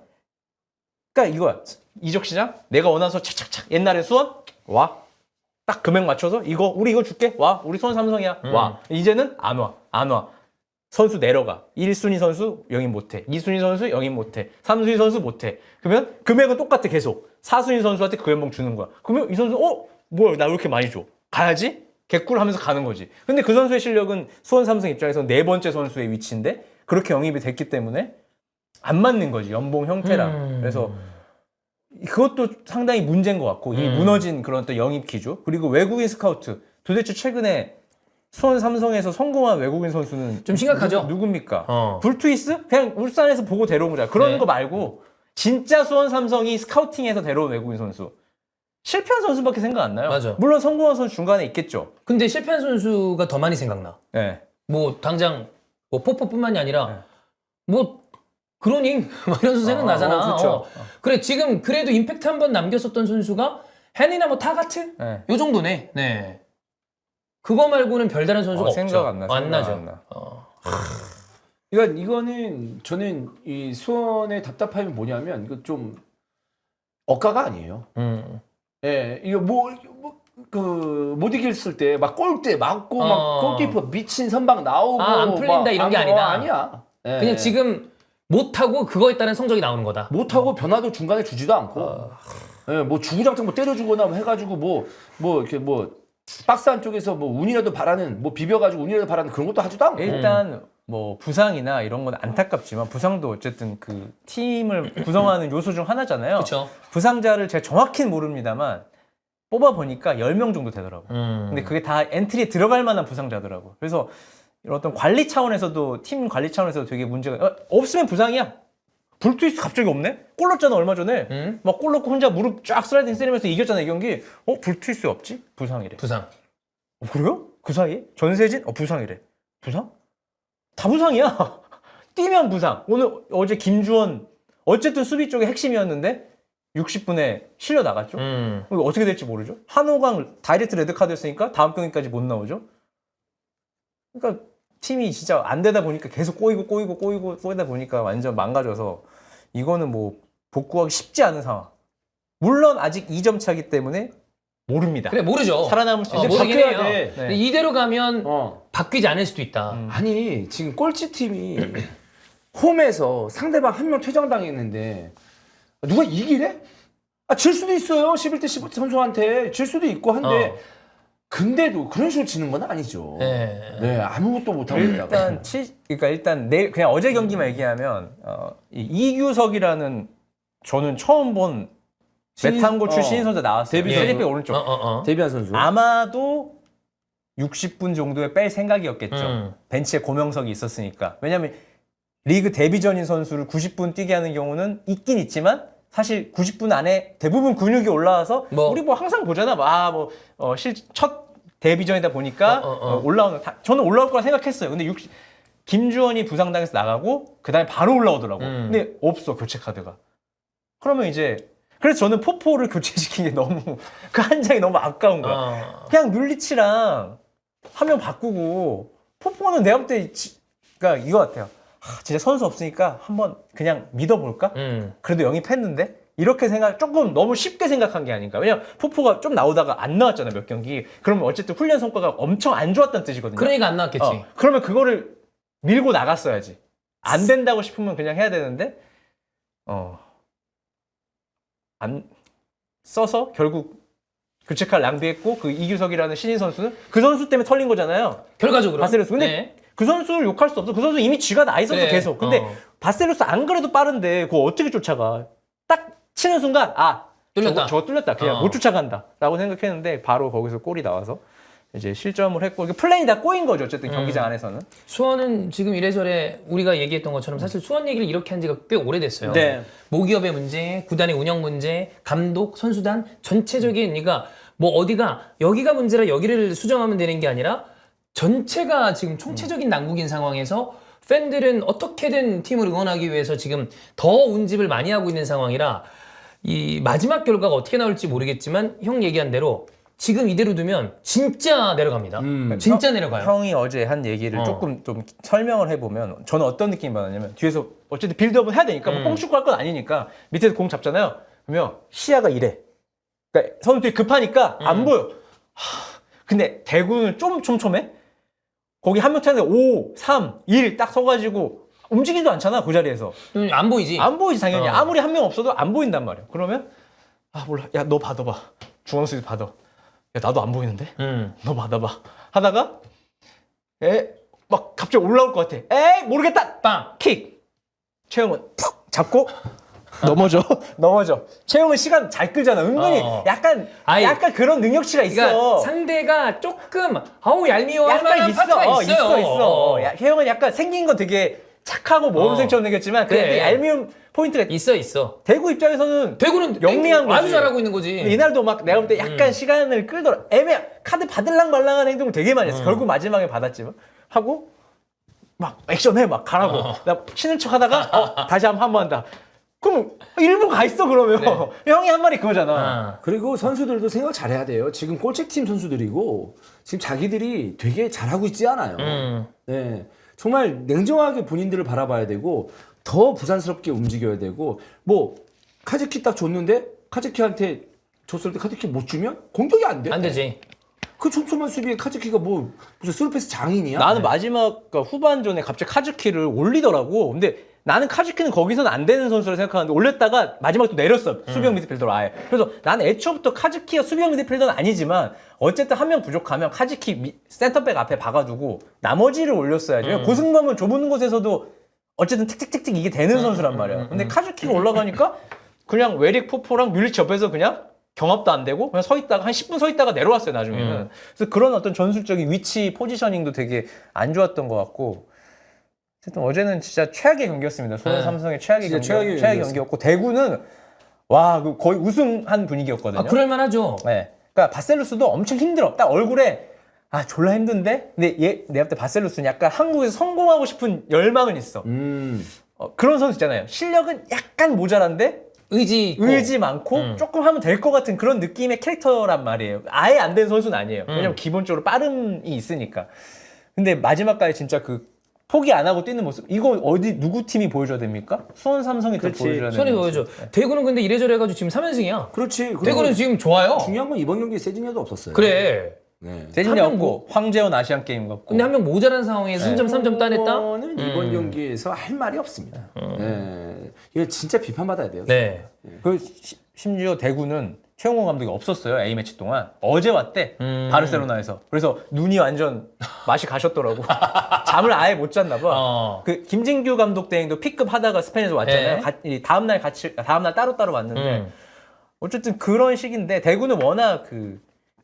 그러니까 이거야. 이적 시장? 내가 원해서 착착착. 옛날에 수원? 와. 딱 금액 맞춰서 우리 이거 줄게. 와. 우리 수원 삼성이야. 와. 이제는 안 와. 안 와. 선수 내려가. 1순위 선수 영입 못해. 2순위 선수 영입 못해. 3순위 선수 못해. 그러면 금액은 똑같아 계속. 4순위 선수한테 그 연봉 주는 거야. 그러면 이 선수 뭐야 나 왜 이렇게 많이 줘? 가야지? 개꿀 하면서 가는 거지. 근데 그 선수의 실력은 수원 삼성 입장에서 네 번째 선수의 위치인데 그렇게 영입이 됐기 때문에 안 맞는 거지. 연봉 형태랑. 그래서 그것도 상당히 문제인 것 같고 이 무너진 그런 또 영입 기조 그리고 외국인 스카우트 도대체 최근에 수원 삼성에서 성공한 외국인 선수는 좀 심각하죠. 누굽니까? 불투이스? 그냥 울산에서 보고 데려온 거잖아. 그런 네. 거 말고 진짜 수원 삼성이 스카우팅해서 데려온 외국인 선수. 실패한 선수밖에 생각 안 나요. 맞아. 물론 성공한 선수 중간에 있겠죠. 근데 실패한 선수가 더 많이 생각나. 네. 뭐 당장 뭐 포포뿐만이 아니라 뭐 그로닝 막 이런 선수 생각나잖아. 그렇죠. 그래 지금 그래도 임팩트 한 번 남겼었던 선수가 헨이나 뭐 타가트? 네. 요 정도네. 네. 그거 말고는 별다른 선수가 없죠. 생각 안 나. 안 나죠. 안 나. 그러니까 이거는 저는 이 수원의 답답함이 뭐냐면 이거 좀 억가가 아니에요. 예, 이거 못 이겼을 때 막 골대 맞고 막 골키퍼 미친 선방 나오고 안 풀린다 이런 게 아니다. 아니야. 예. 그냥 지금 못하고 그거에 따른 성적이 나오는 거다. 못하고 변화도 중간에 주지도 않고 예, 뭐 주구장창 뭐 때려주거나 뭐 해가지고 뭐 이렇게 뭐 박스 안쪽에서 뭐 운이라도 바라는 뭐 비벼가지고 운이라도 바라는 그런 것도 하지도 않고 일단 뭐 부상이나 이런 건 안타깝지만 부상도 어쨌든 그 팀을 구성하는 요소 중 하나잖아요. 그렇죠. 부상자를 제가 정확히는 모릅니다만 뽑아보니까 10명 정도 되더라고요. 근데 그게 다 엔트리에 들어갈 만한 부상자더라고요. 그래서 이런 어떤 관리 차원에서도 팀 관리 차원에서도 되게 문제가 없으면 부상이야. 불투이스 갑자기 없네? 골 넣었잖아 얼마 전에. 막 골 넣고 혼자 무릎 쫙 슬라이딩 때리면서 이겼잖아 이 경기. 불투이스 없지? 부상이래. 부상. 그래요? 그 사이에? 전세진? 부상이래. 부상? 다 부상이야. 뛰면 부상. 어제 김주원 어쨌든 수비 쪽에 핵심이었는데 60분에 실려 나갔죠. 어떻게 될지 모르죠. 한호강 다이렉트 레드카드였으니까 다음 경기까지 못 나오죠. 그러니까 팀이 진짜 안 되다 보니까 계속 꼬이다 보니까 완전 망가져서 이거는 뭐 복구하기 쉽지 않은 상황. 물론 아직 2점 차기 때문에 모릅니다. 그래 모르죠. 살아남을 수 있는 모르긴 바뀌어야 해요. 돼. 근데 이대로 가면 어. 바뀌지 않을 수도 있다. 아니 지금 꼴찌 팀이 홈에서 상대방 한 명 퇴장당했는데 누가 이기래? 질 수도 있어요. 11대 15 선수한테 질 수도 있고 한데 근데도 그런 식으로 지는 건 아니죠. 네, 아무것도 못 하고 있다가. 일단 내일 그냥 어제 경기만 얘기하면 이 이규석이라는 저는 처음 본 메탄고 출신 선수 나왔어요. 데뷔 필리핀 선수. 오른쪽. 데뷔한 선수. 아마도 60분 정도에 뺄 생각이었겠죠. 벤치에 고명석이 있었으니까. 왜냐면 리그 데뷔전인 선수를 90분 뛰게 하는 경우는 있긴 있지만 사실 90분 안에 대부분 근육이 올라와서 우리 뭐 항상 보잖아. 첫 데뷔전이다 보니까 올라오는 저는 올라올 거라 생각했어요. 근데 김주원이 부상당해서 나가고 그다음에 바로 올라오더라고. 근데 없어 교체 카드가. 그러면 이제 그래서 저는 포포를 교체시킨 게 너무 그 한 장이 너무 아까운 거야. 그냥 뮬리치랑 한 명 바꾸고 포포는 내가 볼 때 그러니까 이거 같아요. 진짜 선수 없으니까 한번 그냥 믿어볼까? 그래도 영입했는데 이렇게 조금 너무 쉽게 생각한 게 아닌가. 왜냐면 포포가 좀 나오다가 안 나왔잖아 몇 경기. 그러면 어쨌든 훈련 성과가 엄청 안 좋았다는 뜻이거든요. 그러니까 안 나왔겠지. 그러면 그거를 밀고 나갔어야지. 안 된다고 싶으면 그냥 해야 되는데 안 써서 결국 교체칼 낭비했고 그 이규석이라는 신인 선수는 그 선수 때문에 털린 거잖아요. 결과적으로. 바셀레스. 근데 그 선수를 욕할 수 없어. 그 선수 이미 쥐가 나 있었어 그래. 계속. 근데 바셀루스 안 그래도 빠른데 그거 어떻게 쫓아가? 딱 치는 순간 뚫렸다. 저거 뚫렸다. 그냥 못 쫓아간다라고 생각했는데 바로 거기서 골이 나와서 이제 실점을 했고 이게 플랜이 다 꼬인 거죠. 어쨌든 경기장 안에서는. 수원은 지금 이래저래 우리가 얘기했던 것처럼 사실 수원 얘기를 이렇게 한 지가 꽤 오래됐어요. 네. 모기업의 문제, 구단의 운영 문제, 감독, 선수단 전체적인 그러니까 뭐 어디가 여기가 문제라 여기를 수정하면 되는 게 아니라 전체가 지금 총체적인 난국인 상황에서 팬들은 어떻게든 팀을 응원하기 위해서 지금 더 운집을 많이 하고 있는 상황이라 이 마지막 결과가 어떻게 나올지 모르겠지만 형 얘기한 대로 지금 이대로 두면 진짜 내려갑니다. 진짜 내려가요. 형이 어제 한 얘기를 조금 좀 설명을 해보면 저는 어떤 느낌이 받았냐면 뒤에서 어쨌든 빌드업은 해야 되니까 뭐 뻥축구 할 건 아니니까 밑에서 공 잡잖아요. 그러면 시야가 이래. 그러니까 선수들이 급하니까 안 보여. 근데 대구는 좀 촘촘해. 거기 한 명 타는데 5, 3, 1 딱 서가지고 움직이지도 않잖아 그 자리에서. 안 보이지? 안 보이지 당연히. 아무리 한 명 없어도 안 보인단 말이야. 그러면 몰라. 야 너 받아. 중앙수비 받아. 야 나도 안 보이는데? 너 받아봐. 하다가 막 갑자기 올라올 것 같아. 모르겠다. 빵! 킥. 최영은 푹 잡고 넘어져. 최영은 시간 잘 끌잖아. 은근히 약간 그런 능력치가 있어. 그러니까 상대가 조금 얄미워 할 약간 만한 파트가 있어요. 있어. 최영은 약간 생긴 거 되게 착하고 모범생처럼 생겼지만 그래. 그래. 얄미운 포인트가 있어. 대구 입장에서는 대구는 영리한 거지. 아주 잘하고 있는 거지. 이날도 막 내가 볼 때 약간 시간을 끌더라. 카드 받을랑 말랑한 행동을 되게 많이 했어. 결국 마지막에 받았지만 하고 막 액션해 막 가라고. 나 치는 척 하다가 다시 한번 한다. 그럼 일부 가 있어 그러면 형이 한 말이 그거잖아. 그리고 선수들도 생각 잘해야 돼요. 지금 꼴찌팀 선수들이고 지금 자기들이 되게 잘하고 있지 않아요. 네, 정말 냉정하게 본인들을 바라봐야 되고 더 부산스럽게 움직여야 되고 뭐 카즈키 딱 줬는데 카즈키한테 줬을 때 카즈키 못 주면 공격이 안 돼. 안 되지. 그 촘촘한 수비에 카즈키가 뭐 무슨 스루패스 장인이야? 나는 마지막 후반전에 갑자기 카즈키를 올리더라고. 근데 나는 카즈키는 거기서는 안 되는 선수라 생각하는데 올렸다가 마지막에 또 내렸어. 수비형 미드필더로 아예. 그래서 나는 애초부터 카즈키가 수비형 미드필더는 아니지만 어쨌든 한 명 부족하면 카즈키 센터백 앞에 박아두고 나머지를 올렸어야지. 고승범은 좁은 곳에서도 어쨌든 틱틱틱틱 이게 되는 선수란 말이야. 근데 카즈키가 올라가니까 그냥 웨릭 포포랑 뮬리치 옆에서 그냥 경합도 안 되고 그냥 서 있다가 한 10분 서 있다가 내려왔어요 나중에는. 그래서 그런 어떤 전술적인 위치 포지셔닝도 되게 안 좋았던 것 같고 어쨌든 어제는 진짜 최악의 경기였습니다. 수원 삼성의 최악의 경기였고 대구는 거의 우승한 분위기였거든요. 그럴만하죠. 네. 그러니까 바셀루스도 엄청 힘들어. 딱 얼굴에 졸라 힘든데 근데 내가 볼 때 바셀루스는 약간 한국에서 성공하고 싶은 열망은 있어. 그런 선수 있잖아요. 실력은 약간 모자란데 의지 많고 조금 하면 될 것 같은 그런 느낌의 캐릭터란 말이에요. 아예 안 된 선수는 아니에요. 왜냐면 기본적으로 빠름이 있으니까. 근데 마지막까지 진짜 포기 안 하고 뛰는 모습. 이거 누구 팀이 보여줘야 됩니까? 수원 삼성이 더 보여줘야 수원이 되는 보여줘. 모습. 대구는 근데 이래저래 해가지고 지금 3연승이야. 그렇지. 대구는 지금 좋아요. 중요한 건 이번 경기에 세징야도 없었어요. 그래. 네. 세진이 한명 없고 황재원 아시안 게임 같고. 근데 한 명 모자란 상황에서 3점 따냈다? 이거는 이번 경기에서 할 말이 없습니다. 네. 이거 진짜 비판받아야 돼요. 네. 심지어 대구는 최용호 감독이 없었어요. A매치 동안. 어제 왔대. 바르셀로나에서. 그래서 눈이 완전 맛이 가셨더라고. 잠을 아예 못 잤나 봐. 김진규 감독 대행도 P급 하다가 스페인에서 왔잖아요. 다음날 따로따로 왔는데 어쨌든 그런 식인데 대구는 워낙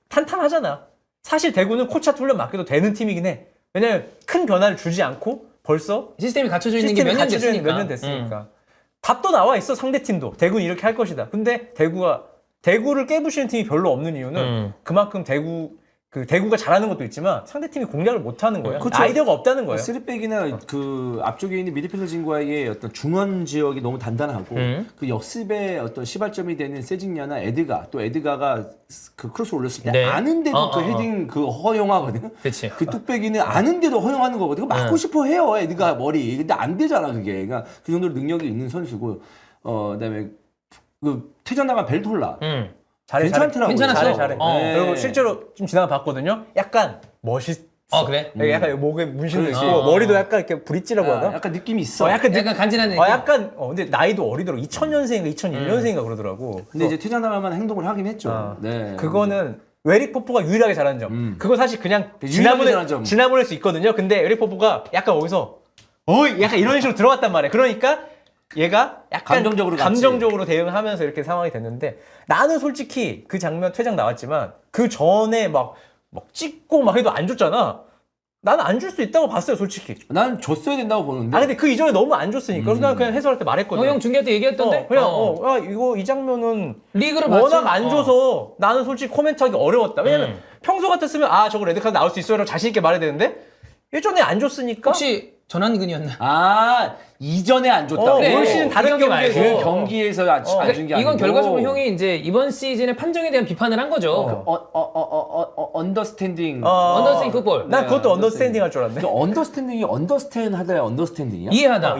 탄탄하잖아. 사실 대구는 코차 훈련 맡겨도 되는 팀이긴 해. 왜냐면 큰 변화를 주지 않고 벌써 시스템이 갖춰져 있는 게 몇 년 됐으니까. 몇 년 됐으니까. 답도 나와 있어 상대팀도. 대구는 이렇게 할 것이다. 근데 대구를 깨부시는 팀이 별로 없는 이유는 그만큼 대구가 잘하는 것도 있지만 상대팀이 공략을 못하는 거예요. 그렇죠. 아이디어가 없다는 거예요. 쓰리백이나 앞쪽에 있는 미드필더 진과의 어떤 중원 지역이 너무 단단하고 그 역습의 어떤 시발점이 되는 세징야나 또 에드가가 크로스 올렸을 때 아는데도 헤딩 허용하거든. 그치. 그 뚝배기는 아는데도 허용하는 거거든. 맞고 싶어 해요 에드가 머리. 근데 안 되잖아 그게. 그러니까 그 정도로 능력이 있는 선수고. 그다음에 퇴장 나간 벨톨라. 괜찮더라고요. 괜찮았어. 잘해. 네. 그리고 실제로 좀 지나가 봤거든요. 약간 멋있어. 그래? 약간 목에 문신도 있고 머리도 약간 이렇게 브릿지라고 하나? 약간 느낌이 있어. 약간 간지나는 느낌. 근데 나이도 어리더라고. 2000년생인가 2001년생인가 그러더라고. 근데 이제 퇴장 나갈 만한 행동을 하긴 했죠. 네. 그거는 에릭 포포가 유일하게 잘하는 점. 그거 사실 그냥 유일하게 잘하는 점. 지나보낼 수 있거든요. 근데 에릭 포포가 약간 거기서 약간 이런 식으로 들어갔단 말이에요. 그러니까 얘가 약간 감정적으로 대응하면서 이렇게 상황이 됐는데 나는 솔직히 그 장면 퇴장 나왔지만 그 전에 막 찍고 막 해도 안 줬잖아. 나는 안 줄 수 있다고 봤어요, 솔직히. 난 줬어야 된다고 보는데. 근데 그 이전에 너무 안 줬으니까. 그래서 난 그냥 해설할 때 말했거든. 형 중계 때 얘기했던데? 이거 이 장면은 리그를 워낙 안 줘서 나는 솔직히 코멘트하기 어려웠다. 왜냐면 평소 같았으면 저거 레드카드 나올 수 있어요라고 자신 있게 말해야 되는데 예전에 안 줬으니까. 혹시 전완근이었나? 이전에 안 줬다고. 그래. 올 시즌 다른 경기에서. 그 경기에서 안 준 게 아니고. 이건 결과적으로 형이 이제 이번 시즌의 판정에 대한 비판을 한 거죠. 언더스탠딩. 언더스탠딩 풋볼. 난 그것도 언더스탠딩 할 줄 알았네. 언더스탠딩이 언더스탠하다야 언더스탠딩이야? 이해하다.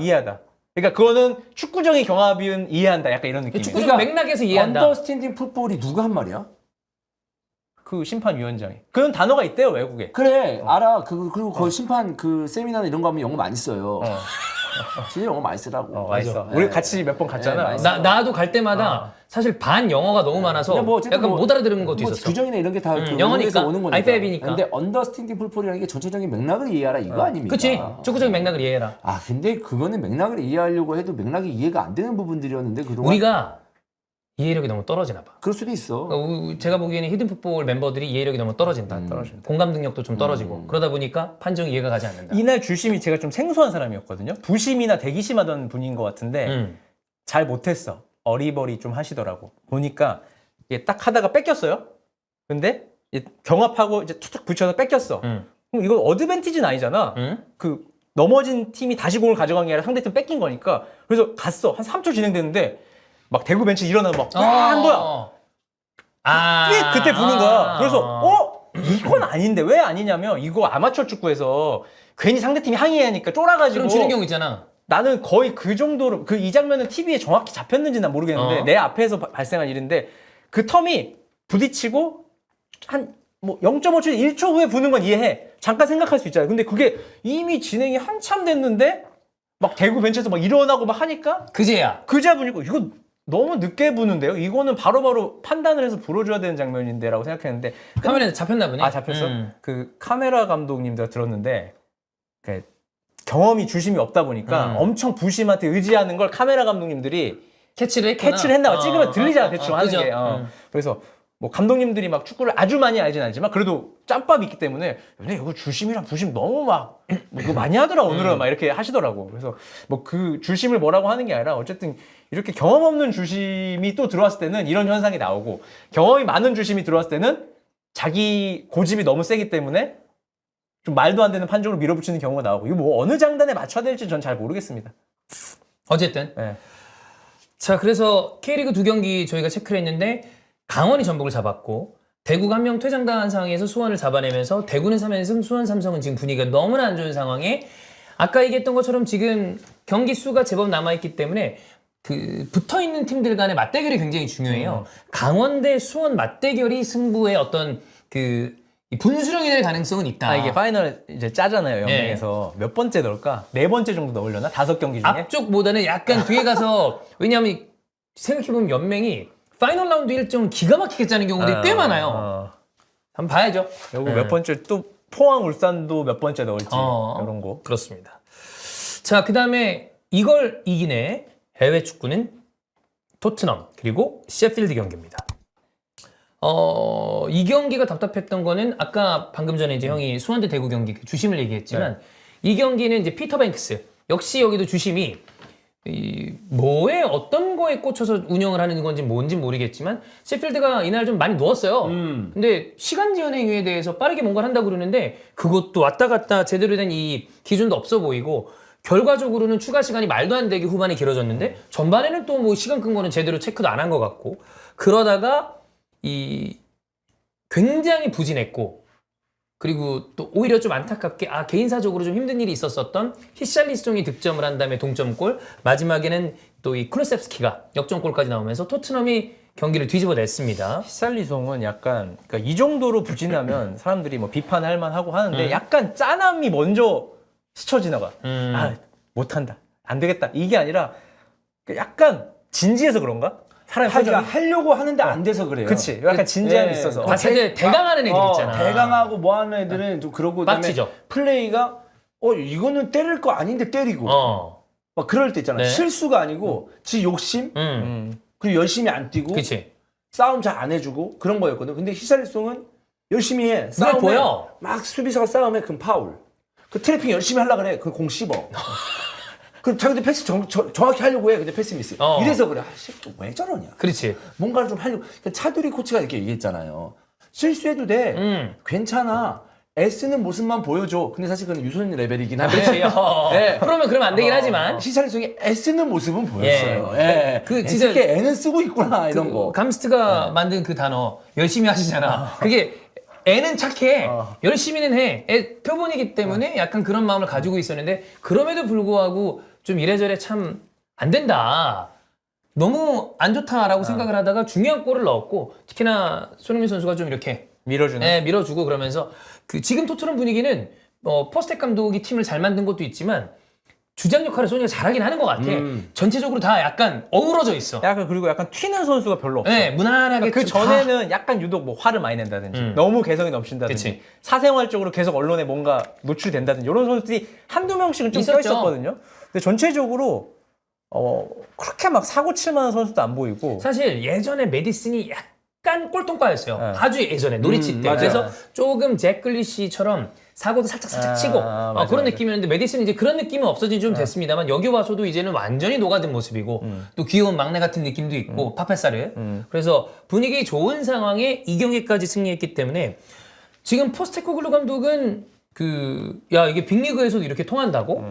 그러니까 그거는 축구적인 경합은 이해한다. 약간 이런 느낌. 축구적 맥락에서 이해한다. 언더스탠딩 풋볼이 누가 한 말이야? 그 심판위원장이. 그런 단어가 있대요, 외국에. 그래, 알아. 그리고 그 심판 그 세미나나 이런 거 하면 영어 많이 써요. 진짜 영어 많이 쓰라고. 맞아. 우리 같이 몇 번 갔잖아. 나도 갈 때마다 사실 반 영어가 너무 많아서 약간 못 알아들은 것도 있었어. 규정이나 이런 게 다 영어니까, 오는 거니까. IFAB니까. 근데 언더스탠딩 풋볼이라는 게 전체적인 맥락을 이해하라 이거 아닙니까? 그치. 축구적인 맥락을 이해해라. 근데 그거는 맥락을 이해하려고 해도 맥락이 이해가 안 되는 부분들이었는데 그동안 우리가 이해력이 너무 떨어지나 봐. 그럴 수도 있어. 제가 보기에는 히든풋볼 멤버들이 이해력이 너무 떨어진다. 공감 능력도 좀 떨어지고 그러다 보니까 판정이 이해가 가지 않는다. 이날 주심이 제가 좀 생소한 사람이었거든요. 부심이나 대기심하던 분인 것 같은데 잘 못했어. 어리버리 좀 하시더라고. 보니까 이게 딱 하다가 뺏겼어요. 근데 경합하고 이제 툭툭 붙여서 뺏겼어. 그럼 이거 어드밴티지는 아니잖아. 그 넘어진 팀이 다시 공을 가져간 게 아니라 상대팀 뺏긴 거니까. 그래서 갔어. 한 3초 진행되는데 막 대구 벤치 일어나서 막 한 거야. 그때 부는 거야. 그래서 이건 아닌데 왜 아니냐면 이거 아마추어 축구에서 괜히 상대팀이 항의하니까 쫄아가지고 그럼 주는 경우 있잖아. 나는 거의 그 정도로 이 장면은 TV에 정확히 잡혔는지 난 모르겠는데 내 앞에서 발생한 일인데 그 텀이 부딪히고 한 0.5초, 1초 후에 부는 건 이해해. 잠깐 생각할 수 있잖아요. 근데 그게 이미 진행이 한참 됐는데 막 대구 벤치에서 막 일어나고 막 하니까 그제야. 그제야 보니까 이거 너무 늦게 부는데요? 이거는 바로바로 판단을 해서 불어줘야 되는 장면인데 라고 생각했는데 카메라에 잡혔나 보네. 잡혔어? 그 카메라 감독님들 들었는데 그 경험이 주심이 없다 보니까 엄청 부심한테 의지하는 걸 카메라 감독님들이 캐치를 했나 봐. 찍으면 들리잖아 대충 하는 그죠. 게. 그래서 뭐 감독님들이 막 축구를 아주 많이 알진 않지만 그래도 짬밥이 있기 때문에 근데 이거 주심이랑 부심 너무 막 이거 많이 하더라 오늘은 막 이렇게 하시더라고. 그래서 뭐 그 주심을 뭐라고 하는 게 아니라 어쨌든 이렇게 경험 없는 주심이 또 들어왔을 때는 이런 현상이 나오고 경험이 많은 주심이 들어왔을 때는 자기 고집이 너무 세기 때문에 좀 말도 안 되는 판정으로 밀어붙이는 경우가 나오고 이거 뭐 어느 장단에 맞춰야 될지 전 잘 모르겠습니다. 어쨌든 네. 자, 그래서 K리그 2경기 저희가 체크를 했는데 강원이 전북을 잡았고 대구가 한 명 퇴장당한 상황에서 수원을 잡아내면서 대구는 3연승, 수원 삼성은 지금 분위기가 너무나 안 좋은 상황에 아까 얘기했던 것처럼 지금 경기 수가 제법 남아있기 때문에 그 붙어있는 팀들 간의 맞대결이 굉장히 중요해요. 강원 대 수원 맞대결이 승부의 어떤 그 분수령이 될 가능성은 있다. 이게 파이널 이제 짜잖아요, 연맹에서. 몇 번째 넣을까? 4번째 정도 넣으려나? 5경기 중에? 앞쪽보다는 약간 뒤에 가서 왜냐하면 생각해보면 연맹이 파이널 라운드 일정을 기가 막히게 짜는 경우들이 꽤 많아요. 한번 봐야죠. 요거 몇 번째 또 포항 울산도 몇 번째 넣을지 이런 거. 그렇습니다. 자, 그다음에 이걸 이기네 해외 축구는 토트넘 그리고 셰필드 경기입니다. 이 경기가 답답했던 거는 아까 방금 전에 이제 형이 수원 대 대구 경기 그 주심을 얘기했지만 이 경기는 이제 피터 뱅크스 역시 여기도 주심이 뭐에 어떤 거에 꽂혀서 운영을 하는 건지 뭔지 모르겠지만 셰필드가 이날 좀 많이 누웠어요. 근데 시간 지연 행위에 대해서 빠르게 뭔가를 한다고 그러는데 그것도 왔다 갔다 제대로 된 이 기준도 없어 보이고 결과적으로는 추가 시간이 말도 안 되게 후반에 길어졌는데 전반에는 또 뭐 시간 끈 거는 제대로 체크도 안 한 것 같고 그러다가 굉장히 부진했고 그리고 또 오히려 좀 안타깝게 개인사적으로 좀 힘든 일이 있었었던 히샬리송이 득점을 한 다음에 동점골 마지막에는 또 이 쿠르셉스키가 역전골까지 나오면서 토트넘이 경기를 뒤집어 냈습니다. 히샬리송은 약간 그러니까 이 정도로 부진하면 사람들이 뭐 비판할 만하고 하는데 약간 짠함이 먼저 스쳐 지나가. 못한다. 안 되겠다. 이게 아니라 약간 진지해서 그런가? 사람의 표정이 하려고 하는데 안 돼서 그래요. 그치 약간 진지함이 있어서 봤을 때 대강하는 애들 있잖아. 대강하고 뭐 하는 애들은 좀 그러고 그다음에 빡치죠. 플레이가 이거는 때릴 거 아닌데 때리고 막 그럴 때 있잖아. 네. 실수가 아니고 지 욕심 그리고 열심히 안 뛰고 그치. 싸움 잘 안 해주고 그런 거였거든. 근데 히샬리송은 열심히 해. 눈에 싸움에 보여. 막 수비수가 싸움에 그럼 파울. 그 트래핑 열심히 하려 그래. 그 공 씹어. 그 자기도 패스 정확히 하려고 해. 근데 패스 미스. 이래서 그래. 아씨 또 왜 저러냐. 그렇지. 뭔가를 좀 하려고. 그러니까 차두리 코치가 이렇게 얘기했잖아요. 실수해도 돼. 괜찮아. 애쓰는 모습만 보여줘. 근데 사실 그건 유소년 레벨이긴 한데. 그렇지. 네. 그러면 안 되긴 하지만. 히샬리송이 애쓰는 모습은 보였어요. 예. 그 진짜 애는 쓰고 있구나 이런 거. 감스트가 만든 그 단어 열심히 하시잖아. 그게 애는 착해. 열심히는 해. 애 표본이기 때문에 약간 그런 마음을 가지고 있었는데 그럼에도 불구하고 좀 이래저래 참 안 된다. 너무 안 좋다라고 생각을 하다가 중요한 골을 넣었고 특히나 손흥민 선수가 좀 이렇게 밀어주는 밀어주고 그러면서 그 지금 토트넘 분위기는 포스텍 감독이 팀을 잘 만든 것도 있지만 주장 역할을 소니가 잘하긴 하는 것 같아. 전체적으로 다 약간 어우러져 있어. 약간 그리고 약간 튀는 선수가 별로 없어. 네, 무난하게 그 좀 전에는 약간 유독 뭐 화를 많이 낸다든지 너무 개성이 넘친다든지 그치. 사생활적으로 계속 언론에 뭔가 노출된다든지 이런 선수들이 한두 명씩은 좀 있었죠. 껴있었거든요. 근데 전체적으로 그렇게 막 사고 칠 만한 선수도 안 보이고 사실 예전에 메디슨이 약간 꼴통과였어요. 네. 아주 예전에 노리치 때. 맞아요. 그래서 조금 잭 글리시처럼 사고도 살짝 치고 맞아, 그런 맞아. 느낌이었는데 메디슨은 이제 그런 느낌은 없어진 지 좀 됐습니다만 여기 와서도 이제는 완전히 녹아든 모습이고 또 귀여운 막내 같은 느낌도 있고 파페사르. 그래서 분위기 좋은 상황에 이 경기까지 승리했기 때문에 지금 포스테코글루 감독은 이게 빅리그에서도 이렇게 통한다고?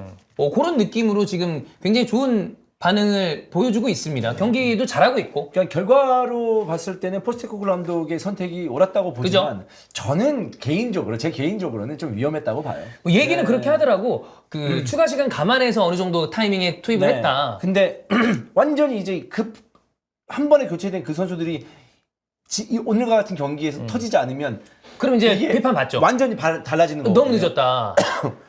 그런 느낌으로 지금 굉장히 좋은 반응을 보여주고 있습니다. 경기도 잘하고 있고. 그냥 결과로 봤을 때는 포스테코글루 감독의 선택이 옳았다고 보지만 저는 제 개인적으로는 좀 위험했다고 봐요. 뭐 얘기는 그렇게 하더라고. 추가 시간 감안해서 어느 정도 타이밍에 투입을 네. 했다. 근데 완전히 이제 한 번에 교체된 그 선수들이 오늘과 같은 경기에서 터지지 않으면 그럼 이제 이게 비판 받죠. 완전히 달라지는 거거든요. 너무 늦었다.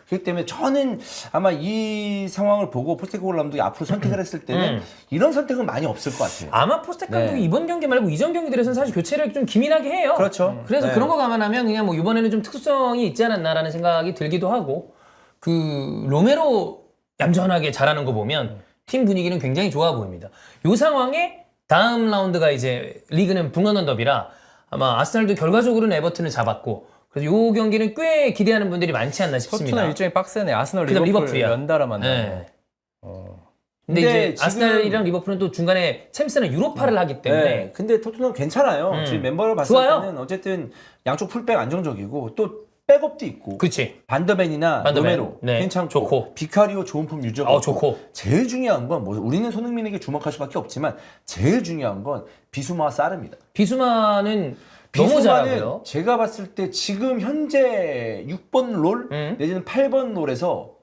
그렇기 때문에 저는 아마 이 상황을 보고 포스테코글루 감독이 앞으로 선택을 했을 때는 이런 선택은 많이 없을 것 같아요. 아마 포스텍 감독이 네. 이번 경기 말고 이전 경기들에서는 사실 교체를 좀 기민하게 해요. 그렇죠. 그래서 네. 그런 거 감안하면 그냥 뭐 이번에는 좀 특수성이 있지 않았나라는 생각이 들기도 하고 로메로 얌전하게 잘하는 거 보면 팀 분위기는 굉장히 좋아 보입니다. 이 상황에 다음 라운드가 이제 리그는 붕어넌 더비라 아마 아스날도 결과적으로는 에버튼을 잡았고 그래서 이 경기는 꽤 기대하는 분들이 많지 않나 싶습니다. 토트넘 일정이 빡세네. 아스널 그다음 리버풀 리버풀이야. 연달아 만나요. 네. 근데 근데 이제 지금- 아스날이랑 리버풀은 또 중간에 챔스는 유로파를 하기 때문에 네. 근데 토트넘 괜찮아요. 지금 멤버를 봤을 좋아요. 때는 어쨌든 양쪽 풀백 안정적이고 또 백업도 있고 그렇지. 반더벤이나 반더벤. 로메로 네. 괜찮고 좋고. 비카리오 좋은 폼 유지하고 있고. 좋고. 제일 중요한 건 우리는 손흥민에게 주목할 수밖에 없지만 제일 중요한 건 비수마와 사르입니다. 비수마는 너무 비수마는 잘하고요. 제가 봤을 때 지금 현재 6번 롤 내지는 8번 롤에서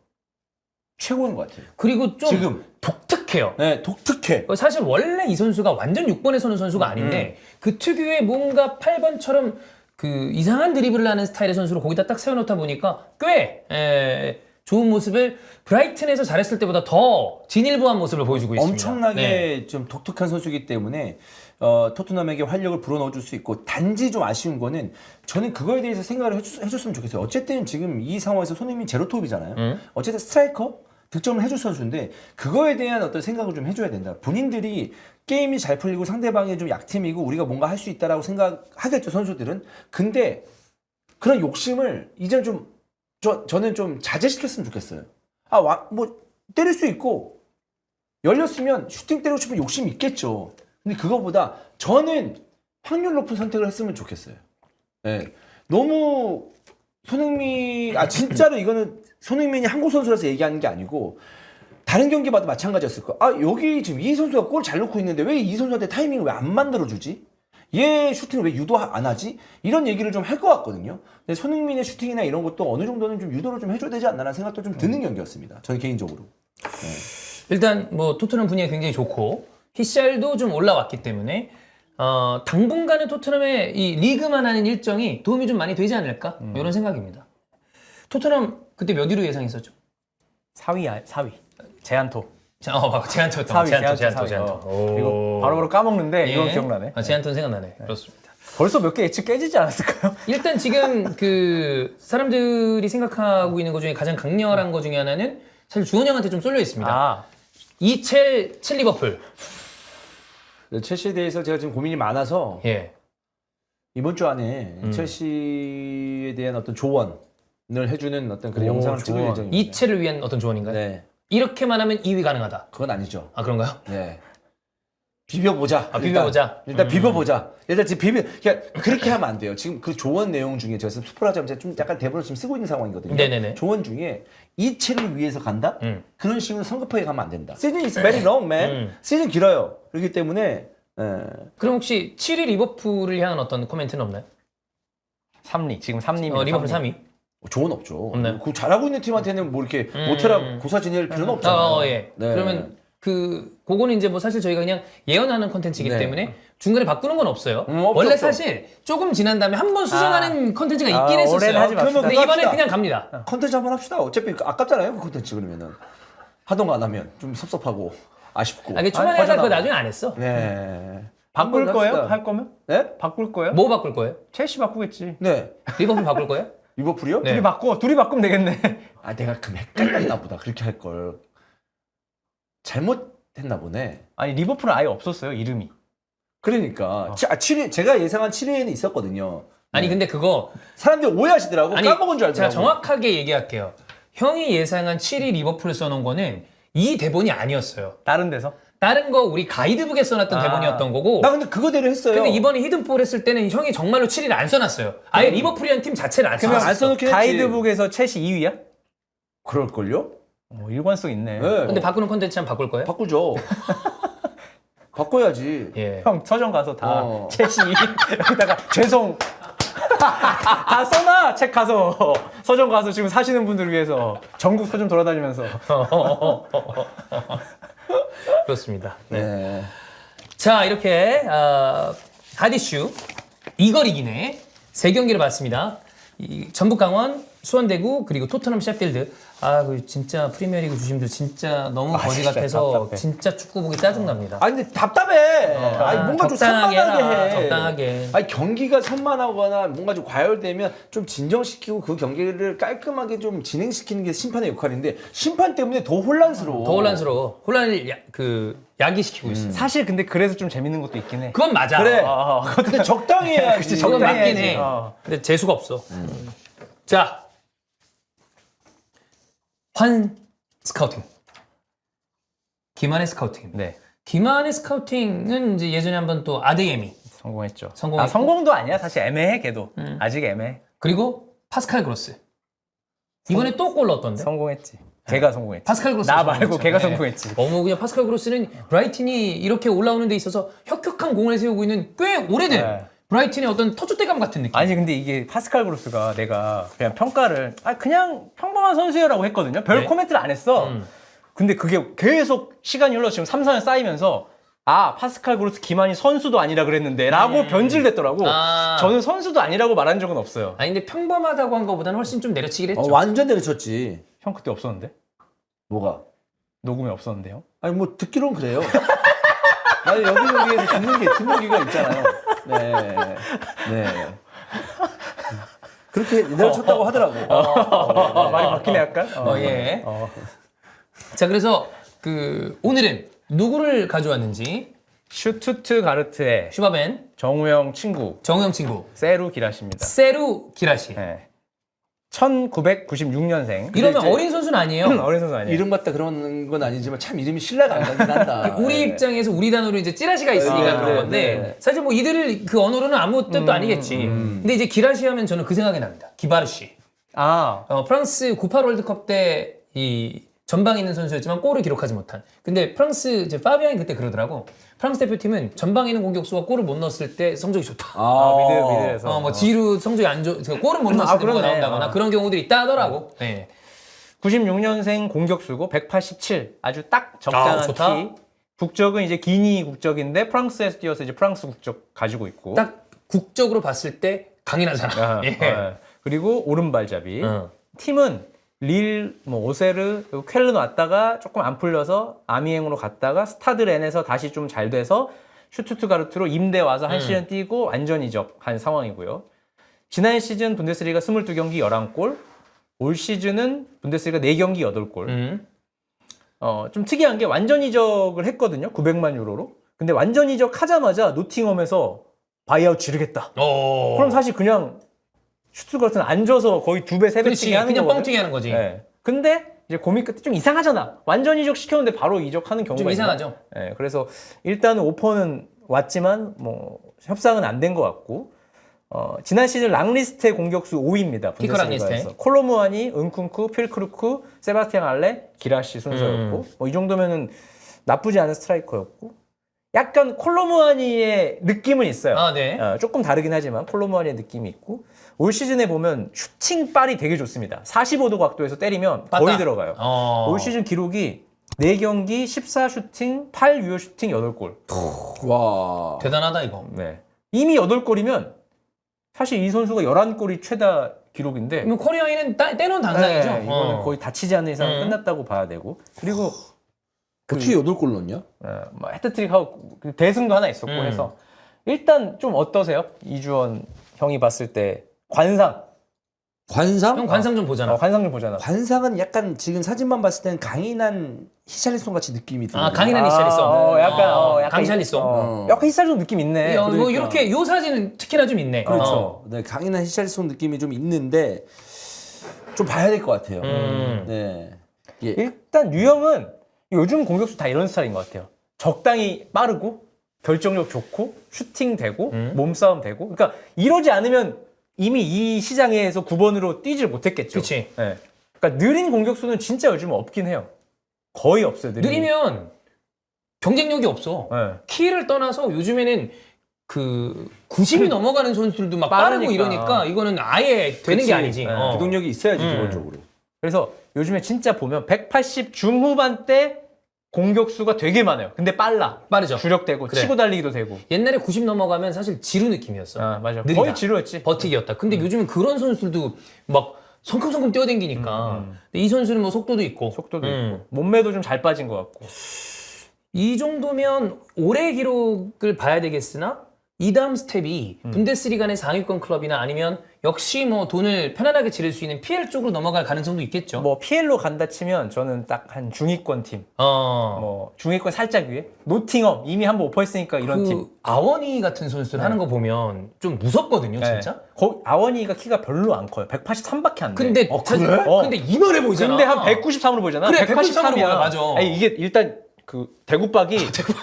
최고인 것 같아요. 그리고 좀 지금. 독특해요. 네, 독특해. 사실 원래 이 선수가 완전 6번에 서는 선수가 아닌데 그 특유의 뭔가 8번처럼 이상한 드리블을 하는 스타일의 선수로 거기다 딱 세워놓다 보니까 꽤 좋은 모습을 브라이튼에서 잘했을 때보다 더 진일보한 모습을 보여주고 있습니다. 엄청나게 네. 좀 독특한 선수이기 때문에 토트넘에게 활력을 불어넣어줄 수 있고 단지 좀 아쉬운 거는 저는 그거에 대해서 생각을 해줬으면 좋겠어요. 어쨌든 지금 이 상황에서 손흥민 제로톱이잖아요. 어쨌든 스트라이커 득점을 해줄 선수인데 그거에 대한 어떤 생각을 좀 해줘야 된다. 본인들이 게임이 잘 풀리고 상대방이 좀 약팀이고 우리가 뭔가 할 수 있다라고 생각하겠죠, 선수들은. 근데 그런 욕심을 이제 좀 저는 좀 자제시켰으면 좋겠어요. 뭐 때릴 수 있고 열렸으면 슈팅 때리고 싶은 욕심이 있겠죠. 근데 그거보다 저는 확률 높은 선택을 했으면 좋겠어요. 네. 너무 진짜로 이거는 손흥민이 한국 선수라서 얘기하는 게 아니고 다른 경기 봐도 마찬가지였을 거야. 여기 지금 이 선수가 골 잘 넣고 있는데 왜 이 선수한테 타이밍을 왜 안 만들어주지? 얘 슈팅을 왜 유도 안 하지? 이런 얘기를 좀 할 것 같거든요. 근데 손흥민의 슈팅이나 이런 것도 어느 정도는 좀 유도를 좀 해줘야 되지 않나라는 생각도 좀 드는 경기였습니다. 저는 개인적으로. 일단 뭐 토트넘 분위기가 굉장히 좋고 히샬도 좀 올라왔기 때문에 당분간은 토트넘의 이 리그만 하는 일정이 도움이 좀 많이 되지 않을까 이런 생각입니다. 토트넘 그때 몇 위로 예상했었죠? 4위 제한토. 제한토였던 4위, 제한토. 이거 바로바로 까먹는데 예. 이건 기억나네. 제한토는 생각나네. 그렇습니다. 벌써 몇 개 예측 깨지지 않았을까요? 일단 지금 그 사람들이 생각하고 있는 것 중에 가장 강렬한 것 중에 하나는 사실 주원 형한테 좀 쏠려 있습니다. 첼 리버풀. 첼시에 대해서 제가 지금 고민이 많아서 예. 이번 주 안에 첼시에 대한 어떤 조언을 해주는 어떤 그런 영상을 찍을 조언. 예정입니다. 이첼을 위한 어떤 조언인가요? 네, 이렇게만 하면 2위 가능하다. 그건 아니죠. 아 그런가요? 네, 비벼보자. 비벼보자. 일단 비벼보자. 일단 지금 그러니까 그렇게 하면 안 돼요. 지금 그 조언 내용 중에 제가 스포라자면 제가 좀 약간 대본을 지금 쓰고 있는 상황이거든요. 네네네. 조언 중에 이 체를 위해서 간다? 그런 식으로 성급하게 가면 안 된다. 시즌 is very long, man. 시즌 길어요. 그렇기 때문에 그럼 혹시 7위 리버풀을 향한 어떤 코멘트는 없나요? 3리 지금 3리입니다. 리버풀 3위. 조언 없죠. 없나요? 그 잘하고 있는 팀한테는 뭐 이렇게 모태라 고사 지낼 필요는 없잖아요. 예. 네. 그러면 그거는 이제 뭐 사실 저희가 그냥 예언하는 컨텐츠이기 네. 때문에 중간에 바꾸는 건 없어요. 없죠, 원래 없죠. 사실 조금 지난 다음에 한 번 수정하는 컨텐츠가 있긴 했었어요. 올해는 하지 맙시다. 근데 이번에 그냥 갑니다. 컨텐츠 한번 합시다. 어차피 아깝잖아요. 그 컨텐츠 그러면은 하던가 안 하면 좀 섭섭하고 아쉽고. 아, 초반에 하다 그거 나중에 안 했어. 네. 바꿀 한번 거예요? 합시다. 할 거면? 네? 바꿀 거예요? 뭐 바꿀 거예요? 첼시 바꾸겠지. 네. 리버풀 바꿀 거예요? 리버풀이요? 네. 둘이 바꾸면 되겠네. 아, 내가 그 헷갈렸나 보다. 그렇게 할 걸. 잘못했나 보네. 아니 리버풀은 아예 없었어요 이름이. 그러니까 7위 제가 예상한 7위에는 있었거든요. 아니 근데 그거 사람들이 오해하시더라고. 까먹은 줄 알더라고. 제가 정확하게 얘기할게요. 형이 예상한 7위 리버풀 써놓은 거는 이 대본이 아니었어요. 다른 데서? 다른 거 우리 가이드북에 써놨던 대본이었던 거고. 나 근데 그거대로 했어요. 근데 이번에 히든볼 했을 때는 형이 정말로 7위를 안 써놨어요. 아예 리버풀이라는 팀 자체를 안 그러면 써놨어. 안 써놓긴 했지. 가이드북에서 첼시 2위야? 그럴걸요? 일관성 있네. 네. 근데 바꾸는 컨텐츠 한번 바꿀 거예요? 바꾸죠. 바꿔야지. 예. 형 서점 가서 다 어. 첼시 2위 여기다가 죄송 다 써놔 책 가서 서점 가서 지금 사시는 분들을 위해서 전국 서점 돌아다니면서 그렇습니다. 네. 자 이렇게 핫이슈 이걸 이기네 3경기를 봤습니다. 전북 강원, 수원대구 그리고 토트넘 셰필드. 그 진짜 프리미어리그 주심들 진짜 너무 거지 진짜 같아서 답답해. 진짜 축구 보기 짜증납니다. 아니 근데 답답해. 아니 뭔가 좀 적당하게 산만하게 해라, 해. 적당하게. 아니 경기가 산만하거나 뭔가 좀 과열되면 좀 진정시키고 그 경기를 깔끔하게 좀 진행시키는 게 심판의 역할인데 심판 때문에 더 혼란스러워. 더 혼란스러워. 혼란을 야기시키고 있어. 사실 근데 그래서 좀 재밌는 것도 있긴 해. 그건 맞아. 그래. 근데 적당히 해야지. 그건 적당히 맞긴 해야지. 해. 근데 재수가 없어. 자, 환 스카우팅. 김한의 스카우팅. 네. 김한의 스카우팅은 이제 예전에 한번 또 아데예미 성공했죠. 성공했고. 성공도 아니야. 사실 애매해 걔도. 아직 애매해. 그리고 파스칼 그로스. 이번에 또 골 넣었던데. 성공했지. 걔가 성공했지. 파스칼 그로스. 나 말고 걔가 네. 성공했지. 어머 그냥 파스칼 그로스는 브라이튼이 이렇게 올라오는 데 있어서 혁혁한 공을 세우고 있는 꽤 오래된 네. 브라이튼의 어떤 터줏대감 같은 느낌. 아니 근데 이게 파스칼 그로스가 내가 그냥 평가를 그냥 평범한 선수여라고 했거든요. 별 네. 코멘트를 안 했어. 근데 그게 계속 시간이 흘러 지금 3, 4년 쌓이면서 파스칼 그로스 김한이 선수도 아니라 그랬는데 라고 변질됐더라고. 저는 선수도 아니라고 말한 적은 없어요. 아니 근데 평범하다고 한 것보다는 훨씬 좀 내려치긴 했죠. 완전 내려쳤지. 형 그때 없었는데? 뭐가? 녹음에 없었는데요? 아니 뭐 듣기로는 그래요. 아니 여기저기에서 듣는 기가 있잖아요. 네. 네. 그렇게 내려쳤다고 하더라고. 많이 바뀌네 약간? 예. 자 그래서 오늘은 누구를 가져왔는지 슈투트가르트의 슈바벤 정우영 친구 정우영 친구 세루 기라시입니다. 세루 기라시. 네. 1996년생. 이러면 어린 선수는 아니에요. 어린 선수 아니에요. 이름 같다 그런 건 아니지만 참 이름이 신뢰가 안 가긴 한다. 우리 네. 입장에서 우리 단어로 이제 찌라시가 있으니까 그런 건데 네. 사실 뭐 이들을 그 언어로는 아무 뜻도 아니겠지. 근데 이제 기라시 하면 저는 그 생각이 납니다. 기바르시. 프랑스 98 월드컵 때 이 전방에 있는 선수였지만 골을 기록하지 못한. 근데 프랑스 이제 파비앙이 그때 그러더라고. 프랑스 대표팀은 전방에 있는 공격수가 골을 못 넣었을 때 성적이 좋다. 미드에서. 뭐 지루 성적이 안 좋, 골을 못 넣었을 때 뭐가 그러네. 나온다거나 그런 경우들이 있다 하더라고. 네. 96년생 공격수고 187 아주 딱 적당한 좋다. 키. 국적은 이제 기니 국적인데 프랑스에서 뛰어서 이제 프랑스 국적 가지고 있고. 딱 국적으로 봤을 때 강인하잖아. 예. 그리고 오른발잡이. 어. 팀은 릴, 뭐 오세르, 그리고 쾰른 왔다가 조금 안 풀려서 아미행으로 갔다가 스타드 렌에서 다시 좀 잘 돼서 슈투트가르트로 임대 와서 한 시즌 뛰고 완전 이적한 상황이고요. 지난 시즌 분데스리가 22경기 11골, 올 시즌은 분데스리가 4경기 8골. 좀 특이한 게 완전 이적을 했거든요. 900만 유로로. 근데 완전 이적 하자마자 노팅엄에서 바이아웃 지르겠다. 그럼 사실 그냥 슈투트가르트는 안 줘서 거의 2배, 3배 그렇지. 뛰게 하는 그냥 거거든. 뻥튀기 하는 거지. 네. 근데 이제 고민 끝에 좀 이상하잖아. 완전 이적 시켰는데 바로 이적하는 경우가 좀 있나? 이상하죠. 네, 그래서 일단은 오퍼는 왔지만 뭐 협상은 안 된 것 같고 지난 시즌 랑리스트의 공격수 5위입니다. 피커 랑리스트. 콜로무아니, 은쿤쿠, 필크루크, 세바스티안 알레, 기라시 순서였고 뭐 이 정도면은 나쁘지 않은 스트라이커였고 약간 콜로무아니의 느낌은 있어요. 아, 네. 조금 다르긴 하지만 콜로무아니의 느낌이 있고 올 시즌에 보면 슈팅 빨이 되게 좋습니다. 45도 각도에서 때리면 거의 맞다. 들어가요. 올 시즌 기록이 4경기 14슈팅, 8유효 슈팅 8골. 와. 대단하다 이거. 네. 이미 8골이면 사실 이 선수가 11골이 최다 기록인데 그럼 코리아인은 떼놓은 당상이죠. 네, 이거는 거의 다치지 않는 이상 끝났다고 봐야 되고 그리고 어떻게 8골 넣었냐? 뭐 해트트릭하고 대승도 하나 있었고 해서 일단 좀 어떠세요? 이주원 형이 봤을 때 관상 관상? 형 관상 좀 보잖아. 관상 좀 보잖아. 관상은 약간 지금 사진만 봤을 때는 강인한 히샬리송 같이 느낌이 드는. 아, 강인한 히샬리송. 약간 강샬리송. 약간 히샬리송 느낌 있네. 뭐 그러니까. 이렇게 요 사진은 특히나 좀 있네. 그렇죠. 네, 강인한 히샬리송 느낌이 좀 있는데 좀 봐야 될 것 같아요. 네. 예. 일단 유형은 요즘 공격수 다 이런 스타일인 것 같아요. 적당히 빠르고 결정력 좋고 슈팅 되고 몸싸움 되고. 그러니까 이러지 않으면 이미 이 시장에서 9번으로 뛰질 못했겠죠. 그렇지. 네. 그러니까 느린 공격수는 진짜 요즘 없긴 해요. 거의 없어요. 느리면 경쟁력이 없어. 네. 키를 떠나서 요즘에는 그 90이 넘어가는 선수들도 막 빠르고 빠르니까. 이러니까 이거는 아예 되는 그치. 게 아니지. 네. 기동력이 있어야지 기본적으로. 그래서 요즘에 진짜 보면 180 중후반대 공격수가 되게 많아요. 근데 빠르죠. 주력되고 그래. 치고 달리기도 되고. 옛날에 90 넘어가면 사실 지루 느낌이었어. 아, 맞아. 느리다. 거의 지루했지. 버티기였다. 근데 요즘은 그런 선수들도 막 성큼성큼 뛰어댕기니까. 근데 이 선수는 뭐 속도도 있고. 속도도 있고. 몸매도 좀 잘 빠진 것 같고. 이 정도면 올해 기록을 봐야 되겠으나 이 다음 스텝이 분데스리가 내 상위권 클럽이나 아니면 역시 뭐 돈을 편안하게 지를 수 있는 PL 쪽으로 넘어갈 가능성도 있겠죠. 뭐 PL로 간다 치면 저는 딱 한 중위권 팀. 뭐 중위권 살짝 위에 노팅엄 이미 한번 오퍼했으니까 이런 팀. 아원이 같은 선수들 하는 거 보면 좀 무섭거든요, 진짜. 아원이가 키가 별로 안 커요. 183밖에 안 돼. 근데 그래? 근데 이만해 보이잖아. 근데 한 193으로 보이잖아. 그래, 183이야. 183으로 보여, 맞아. 아니 이게 일단 그 대구박이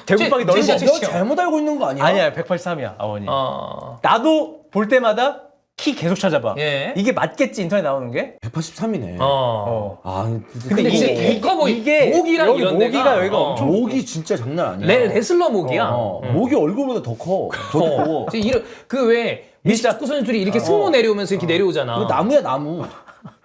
대구박이 넓어. 진짜 너 잘못 알고 있는 거 아니야? 아니야 183이야 아원이. 어. 나도 볼 때마다 키 계속 찾아봐. 예. 이게 맞겠지 인터넷 나오는 게? 183이네. 아, 근데 이게 이게 개 커 보이. 이게 목이랑 여기 이런 모기가 데가 여기가 엄청 목이 진짜 장난 아니야. 레슬러 목이야. 목이 얼굴보다 더 커. 더 커. 그왜 미식 축구 선수들이 이렇게 승모 내려오면서 이렇게 내려오잖아. 이거 나무야 나무.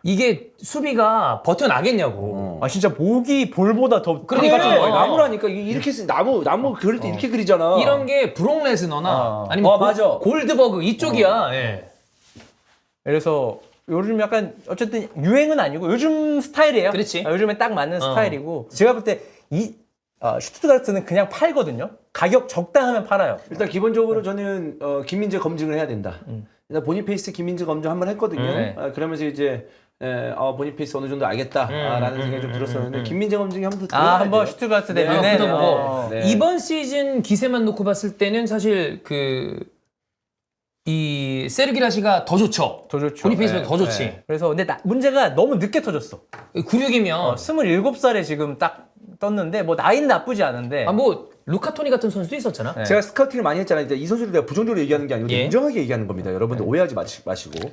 이게 수비가 버텨나겠냐고. 아 진짜 목이 볼보다 더 그러니까 크게 좀 나무라니까 이렇게 나무 그릴 때 이렇게 그리잖아. 이런 게 브록 레스너나 아니면 맞아. 골드버그 이쪽이야. 예. 그래서 요즘 약간 어쨌든 유행은 아니고 요즘 스타일이에요. 그렇지. 요즘에 딱 맞는 스타일이고 제가 볼 때 이 슈투트가르트는 그냥 팔거든요. 가격 적당하면 팔아요. 일단 기본적으로 저는 김민재 검증을 해야 된다. 일단 보니페이스 김민재 검증 한번 했거든요. 네. 그러면서 이제 보니페이스 어느 정도 알겠다라는 생각이 좀 들었었는데 김민재 검증이 한번 더 들어가야 한번 돼요. 슈투트가르트 네, 되면은 붙어보고 네. 이번 시즌 기세만 놓고 봤을 때는 사실 이 세르기라시가 더 좋죠. 더 좋죠. 보니페이스보다 더 좋지. 그래서 근데 문제가 너무 늦게 터졌어. 96이면 27살에 지금 딱 떴는데 뭐 나이는 나쁘지 않은데 뭐 루카토니 같은 선수도 있었잖아. 네. 제가 스카우팅을 많이 했잖아요. 이 선수를 내가 부정적으로 얘기하는 게 아니고 예. 인정하게 얘기하는 겁니다. 여러분들 오해하지 마시고.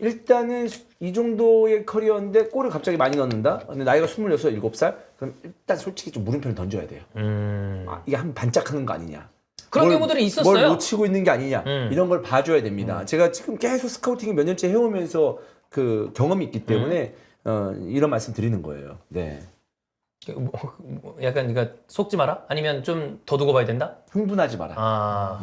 일단은 이 정도의 커리어인데 골을 갑자기 많이 넣는다? 근데 나이가 26, 7살? 그럼 일단 솔직히 좀 물음표를 던져야 돼요. 이게 한 반짝하는 거 아니냐. 그런 경우들이 있었어요. 뭘 놓치고 있는 게 아니냐. 이런 걸 봐줘야 됩니다. 제가 지금 계속 스카우팅을 몇 년째 해오면서 그 경험이 있기 때문에 이런 말씀 드리는 거예요. 네. 약간 네가 속지 마라? 아니면 좀 더 두고 봐야 된다? 흥분하지 마라. 아,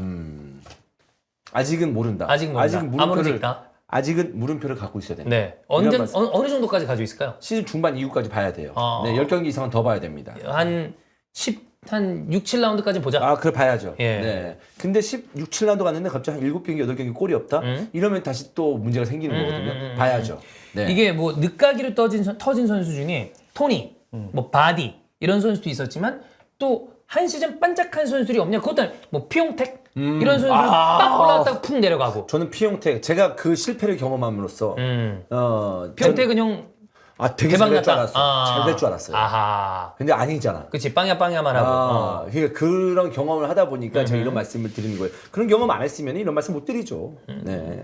아직은 모른다. 아직 모른다. 물음표를 아무런 게 있다. 아직은 물음표를 갖고 있어야 된다. 네. 이런 언제 말씀. 어느 정도까지 가지고 있을까요? 시즌 중반 이후까지 봐야 돼요. 어. 네, 10경기 이상은 더 봐야 됩니다. 한 6, 7라운드까지 보자. 아, 그걸 봐야죠. 예. 네. 근데 16, 7라운드 갔는데 갑자기 한 7경기, 8경기 골이 없다? 이러면 다시 또 문제가 생기는 거거든요. 봐야죠. 네. 이게 뭐 늦가기로 터진 선수 중에 토니, 뭐 바디 이런 선수도 있었지만 또 한 시즌 반짝한 선수들이 없냐? 그것도 아니고 뭐 피용택 이런 선수들 딱 올라갔다가 푹 내려가고. 저는 피용택, 제가 그 실패를 경험함으로써 피용택은 형 되게 대박 잘될 줄 났다. 알았어요. 잘 될 줄 알았어요. 아하. 근데 아니잖아. 그치 빵야만 하고. 그러니까 그런 경험을 하다 보니까 제가 이런 말씀을 드리는 거예요. 그런 경험 안 했으면 이런 말씀 못 드리죠. 네.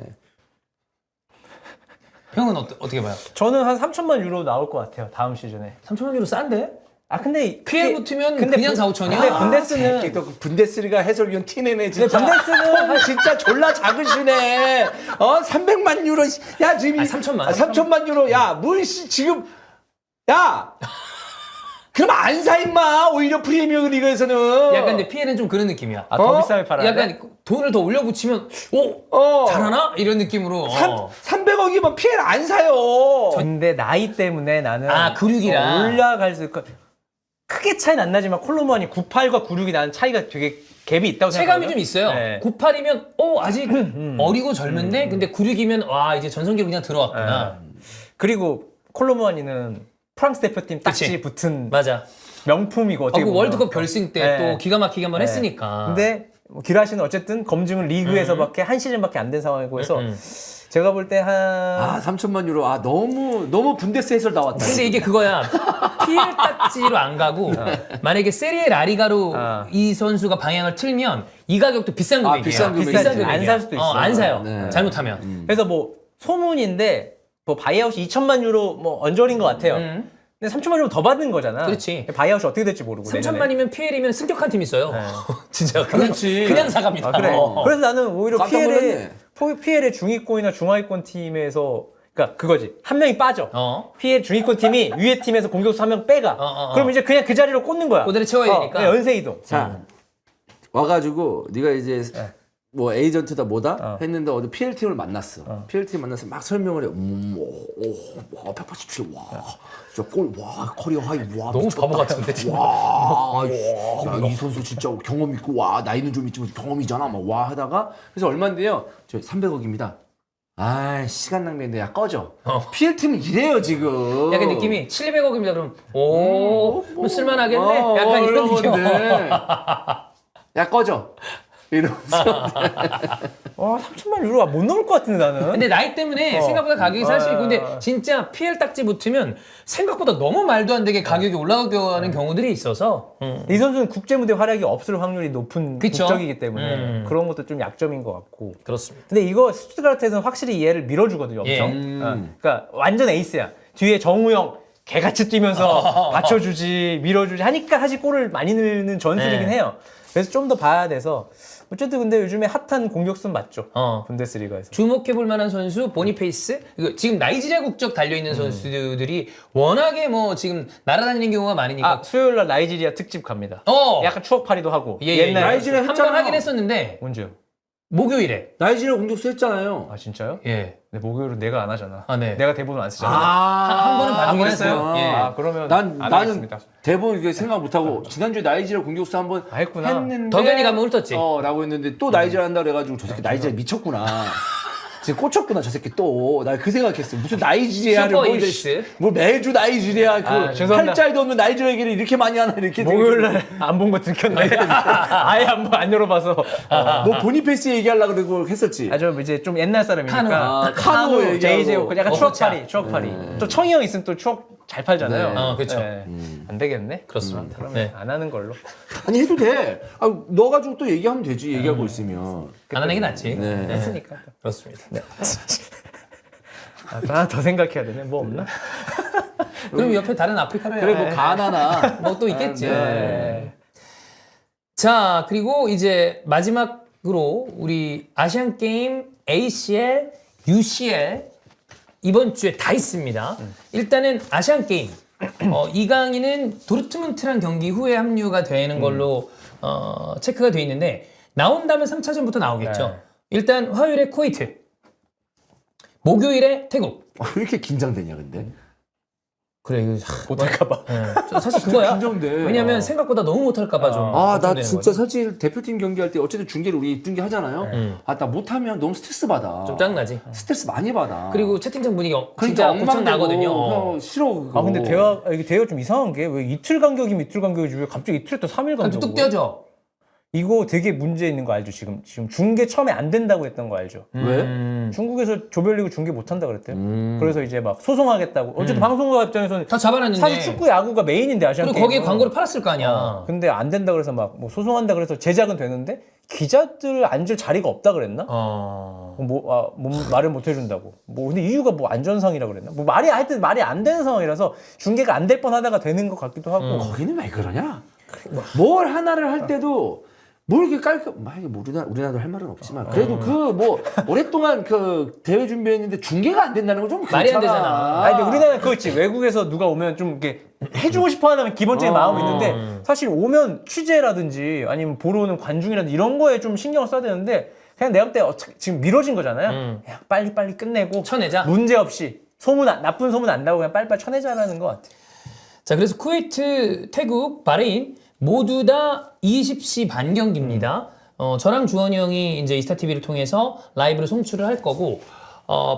형은 어떻게 봐요? 저는 한 3천만 유로 나올 것 같아요. 다음 시즌에. 3천만 유로 싼데? 근데 피엘 붙으면 그냥 4, 5천이야? 근데 분데스는 또 분데스리가 해설위원 티내네 진짜. 분데스는 진짜 졸라 작으시네. 300만 유로. 야 지금 아니, 3천만. 3천만 유로. 야 물씨 지금 야. 그럼 안 사 임마. 오히려 프리미어 리그에서는. 약간 근데 피엘은 좀 그런 느낌이야. 더 비싸게 팔아야 약간 돈을 더 올려붙이면 잘하나? 이런 느낌으로. 300억이면 피엘 안 사요. 근데 나이 때문에 나는 근육이라. 올라갈 수 크게 차이는 안 나지만 콜로무안이 98과 96이 나는 차이가 되게 갭이 있다고 체감이 생각하거든요. 좀 있어요. 네. 98이면 아직 어리고 젊은데 근데 96이면 와 이제 전성기로 그냥 들어왔구나. 그리고 콜로무안이는 프랑스 대표팀 딱지 붙은 맞아. 명품이고 어떻게 그 보면. 월드컵 결승 때 또 네. 기가 막히게 한번 네. 했으니까. 근데 뭐 기라시는 어쨌든 검증은 리그에서밖에 한 시즌밖에 안 된 상황이고 해서 제가 볼 때 한 3천만 유로. 너무 분데스 해설 나왔다. 근데 이게 그거야. 피엘 딱지로 안 가고 만약에 세리에 라리가로 이 선수가 방향을 틀면 이 가격도 비싼 금액이에요. 비싼 금액이지. 비싼 금액이야. 안 살 수도 있어. 안 사요. 네. 잘못하면. 그래서 뭐 소문인데 뭐 바이아웃이 2천만 유로 뭐 언저리인 것 같아요. 근데 3천만 유로 더 받는 거잖아. 그렇지. 바이아웃이 어떻게 될지 모르고. 3천만이면 피엘이면 승격한 팀 있어요. 네. 진짜 그렇지. 그냥 사갑니다. 그래. 그래서 나는 오히려 깜짝 놀랐네. 피엘의 중위권이나 중하위권 팀에서 그러니까 그거지. 한 명이 빠져. 어. 피엘 중위권 팀이 위에 팀에서 공격수 한 명 빼가. 그럼 이제 그냥 그 자리로 꽂는 거야. 그대로 채워야 되니까. 그냥 연쇄 이동. 자 와가지고 네가 이제 뭐 에이전트다 뭐다 했는데 어디 PL 팀을 만났어. PL 팀 만나서 막 설명을 해. 187, 와, 진짜 골, 와, 커리어 하이, 와, 너무 미쳤다. 바보 같은데 지금. 와, 야, 이 선수 진짜 경험 있고, 와, 나이는 좀 있지만 경험이잖아, 막 와 하다가 그래서 얼마인데요? 저 300억입니다. 아, 시간 낭비인데 야 꺼져. PL 팀은 이래요 지금. 약간 느낌이 700억입니다. 그럼 뭐 쓸만하겠네. 약간 이런 느낌. 건데. 야 꺼져. 이러면서. 3천만 유로가 못 넘을 것 같은데 나는. 근데 나이 때문에 생각보다 가격이 살 수 있고 근데 진짜 PL 딱지 붙으면 생각보다 너무 말도 안 되게 가격이 올라가는 경우들이 있어서 이 선수는 국제 무대 활약이 없을 확률이 높은 그쵸? 국적이기 때문에 그런 것도 좀 약점인 것 같고. 그렇습니다. 근데 이거 스투트가르트에서는 확실히 얘를 밀어주거든요, 엄청. 예. 그러니까 완전 에이스야. 뒤에 정우영 개같이 뛰면서 받쳐주지, 밀어주지 하니까 사실 골을 많이 넣는 전술이긴 예. 해요. 그래서 좀 더 봐야 돼서 어쨌든 근데 요즘에 핫한 공격수는 맞죠. 분데스리가에서. 주목해볼 만한 선수 보니페이스 이거 지금 나이지리아 국적 달려있는 선수들이 워낙에 뭐 지금 날아다니는 경우가 많으니까 수요일날 나이지리아 특집 갑니다. 약간 추억팔이도 하고. 옛날에 나이지리아 한 번 했잖아. 하긴 했었는데 언제요? 목요일에 나이지리아 공격수 했잖아요. 아 진짜요? 예. 근데 목요일은 내가 안 하잖아. 네. 내가 대본을 안 쓰잖아. 한 번은 봐주긴 했어요? 했어요. 예. 그러면 나는 안 하겠습니다. 대본 이게 생각 못하고 지난주에 나이지리아 공격수 한번 했구나. 했는데 덕현이가 한번 훑었지. 라고 했는데 또 나이지리아 한다 그래가지고 저 새끼 나이지리아 미쳤구나. 지금 꽂혔구나 저 새끼 또. 나 그 생각했어. 무슨 나이지리아를 슈퍼 이글스. 뭐 매주 나이지리아 그 죄송합니다. 팔자에도 없는 나이지리아 얘기를 이렇게 많이 하나 이렇게 목요일날 안 본 거 들켰네. 아예 안 열어봐서. 뭐 보니페이스 얘기하려고 그러고 했었지. 아주 이제 좀 옛날 사람이니까. 카누 얘기하고. 제이제오 약간 어허차. 추억팔이. 또 청이 형 있으면 또 추억 잘 팔잖아요. 그렇죠. 안 되겠네. 그렇습니다. 그러면 네. 안 하는 걸로. 아니 해도 돼. 너 가지고 또 얘기하면 되지. 얘기하고 있으면. 안 하는 게 낫지. 네. 했으니까. 그렇습니다. 하나 더 생각해야 되네. 뭐 없나? 그럼 옆에 다른 아프리카로 그래 뭐 가나나 뭐 또 있겠지. 네. 자, 그리고 이제 마지막으로 우리 아시안 게임 ACL, UCL 이번 주에 다 있습니다. 일단은 아시안 게임. 이강인은 도르트문트랑 경기 후에 합류가 되는 걸로 체크가 돼 있는데 나온다면 3차전부터 나오겠죠. 네. 일단 화요일에 쿠웨이트. 목요일에 태국. 왜 이렇게 긴장되냐 근데? 그래 이거 못할까봐. 사실 그거야. 긴장돼. 왜냐면 생각보다 너무 못할까봐 좀. 나 걱정되는 진짜 거지. 사실 대표팀 경기할 때 어쨌든 중계를 우리 입중계 하잖아요. 나 못하면 너무 스트레스 받아. 좀 짜증나지. 스트레스 많이 받아. 그리고 채팅창 분위기 그러니까 진짜 엄청 나거든요. 형, 싫어 그거. 근데 이게 대화가 좀 이상한 게 왜 이틀 간격이면 이틀 간격이지 왜 갑자기 이틀에 또 3일 간격이고. 뚝 떼어져. 이거 되게 문제 있는 거 알죠? 지금 중계 처음에 안 된다고 했던 거 알죠? 왜? 중국에서 조별리그 중계 못 한다 그랬대요. 그래서 이제 막 소송하겠다고. 어쨌든 방송국 입장에서는 다 잡아놨는데. 사실 축구 야구가 메인인데 아시안 그리고 게임. 거기에 광고를 팔았을 거 아니야. 근데 안 된다 그래서 막 뭐 소송한다 그래서 제작은 되는데 기자들 앉을 자리가 없다 그랬나? 말을 못 해준다고. 근데 이유가 뭐 안전상이라 그랬나? 하여튼 말이 안 되는 상황이라서 중계가 안 될 뻔하다가 되는 것 같기도 하고. 거기는 왜 그러냐? 뭘 하나를 할 때도 뭘 이렇게 우리나라도 할 말은 없지만 그래도 오랫동안 대회 준비했는데 중계가 안 된다는 건 좀 말이 안 되잖아. 근데 우리나라는 그거 있지. 외국에서 누가 오면 좀 이렇게 해주고 싶어 하는 기본적인 마음이 있는데 사실 오면 취재라든지 아니면 보러 오는 관중이라든지 이런 거에 좀 신경을 써야 되는데 그냥 내가 볼 때 지금 미뤄진 거잖아요. 그냥 빨리빨리 끝내고 쳐내자. 문제 없이 나쁜 소문 안 나고 그냥 빨리빨리 쳐내자라는 것 같아. 자, 그래서 쿠웨이트, 태국, 바레인 모두 다 20시 반 경기입니다. 저랑 주원이 형이 이제 이스타TV를 통해서 라이브로 송출을 할 거고,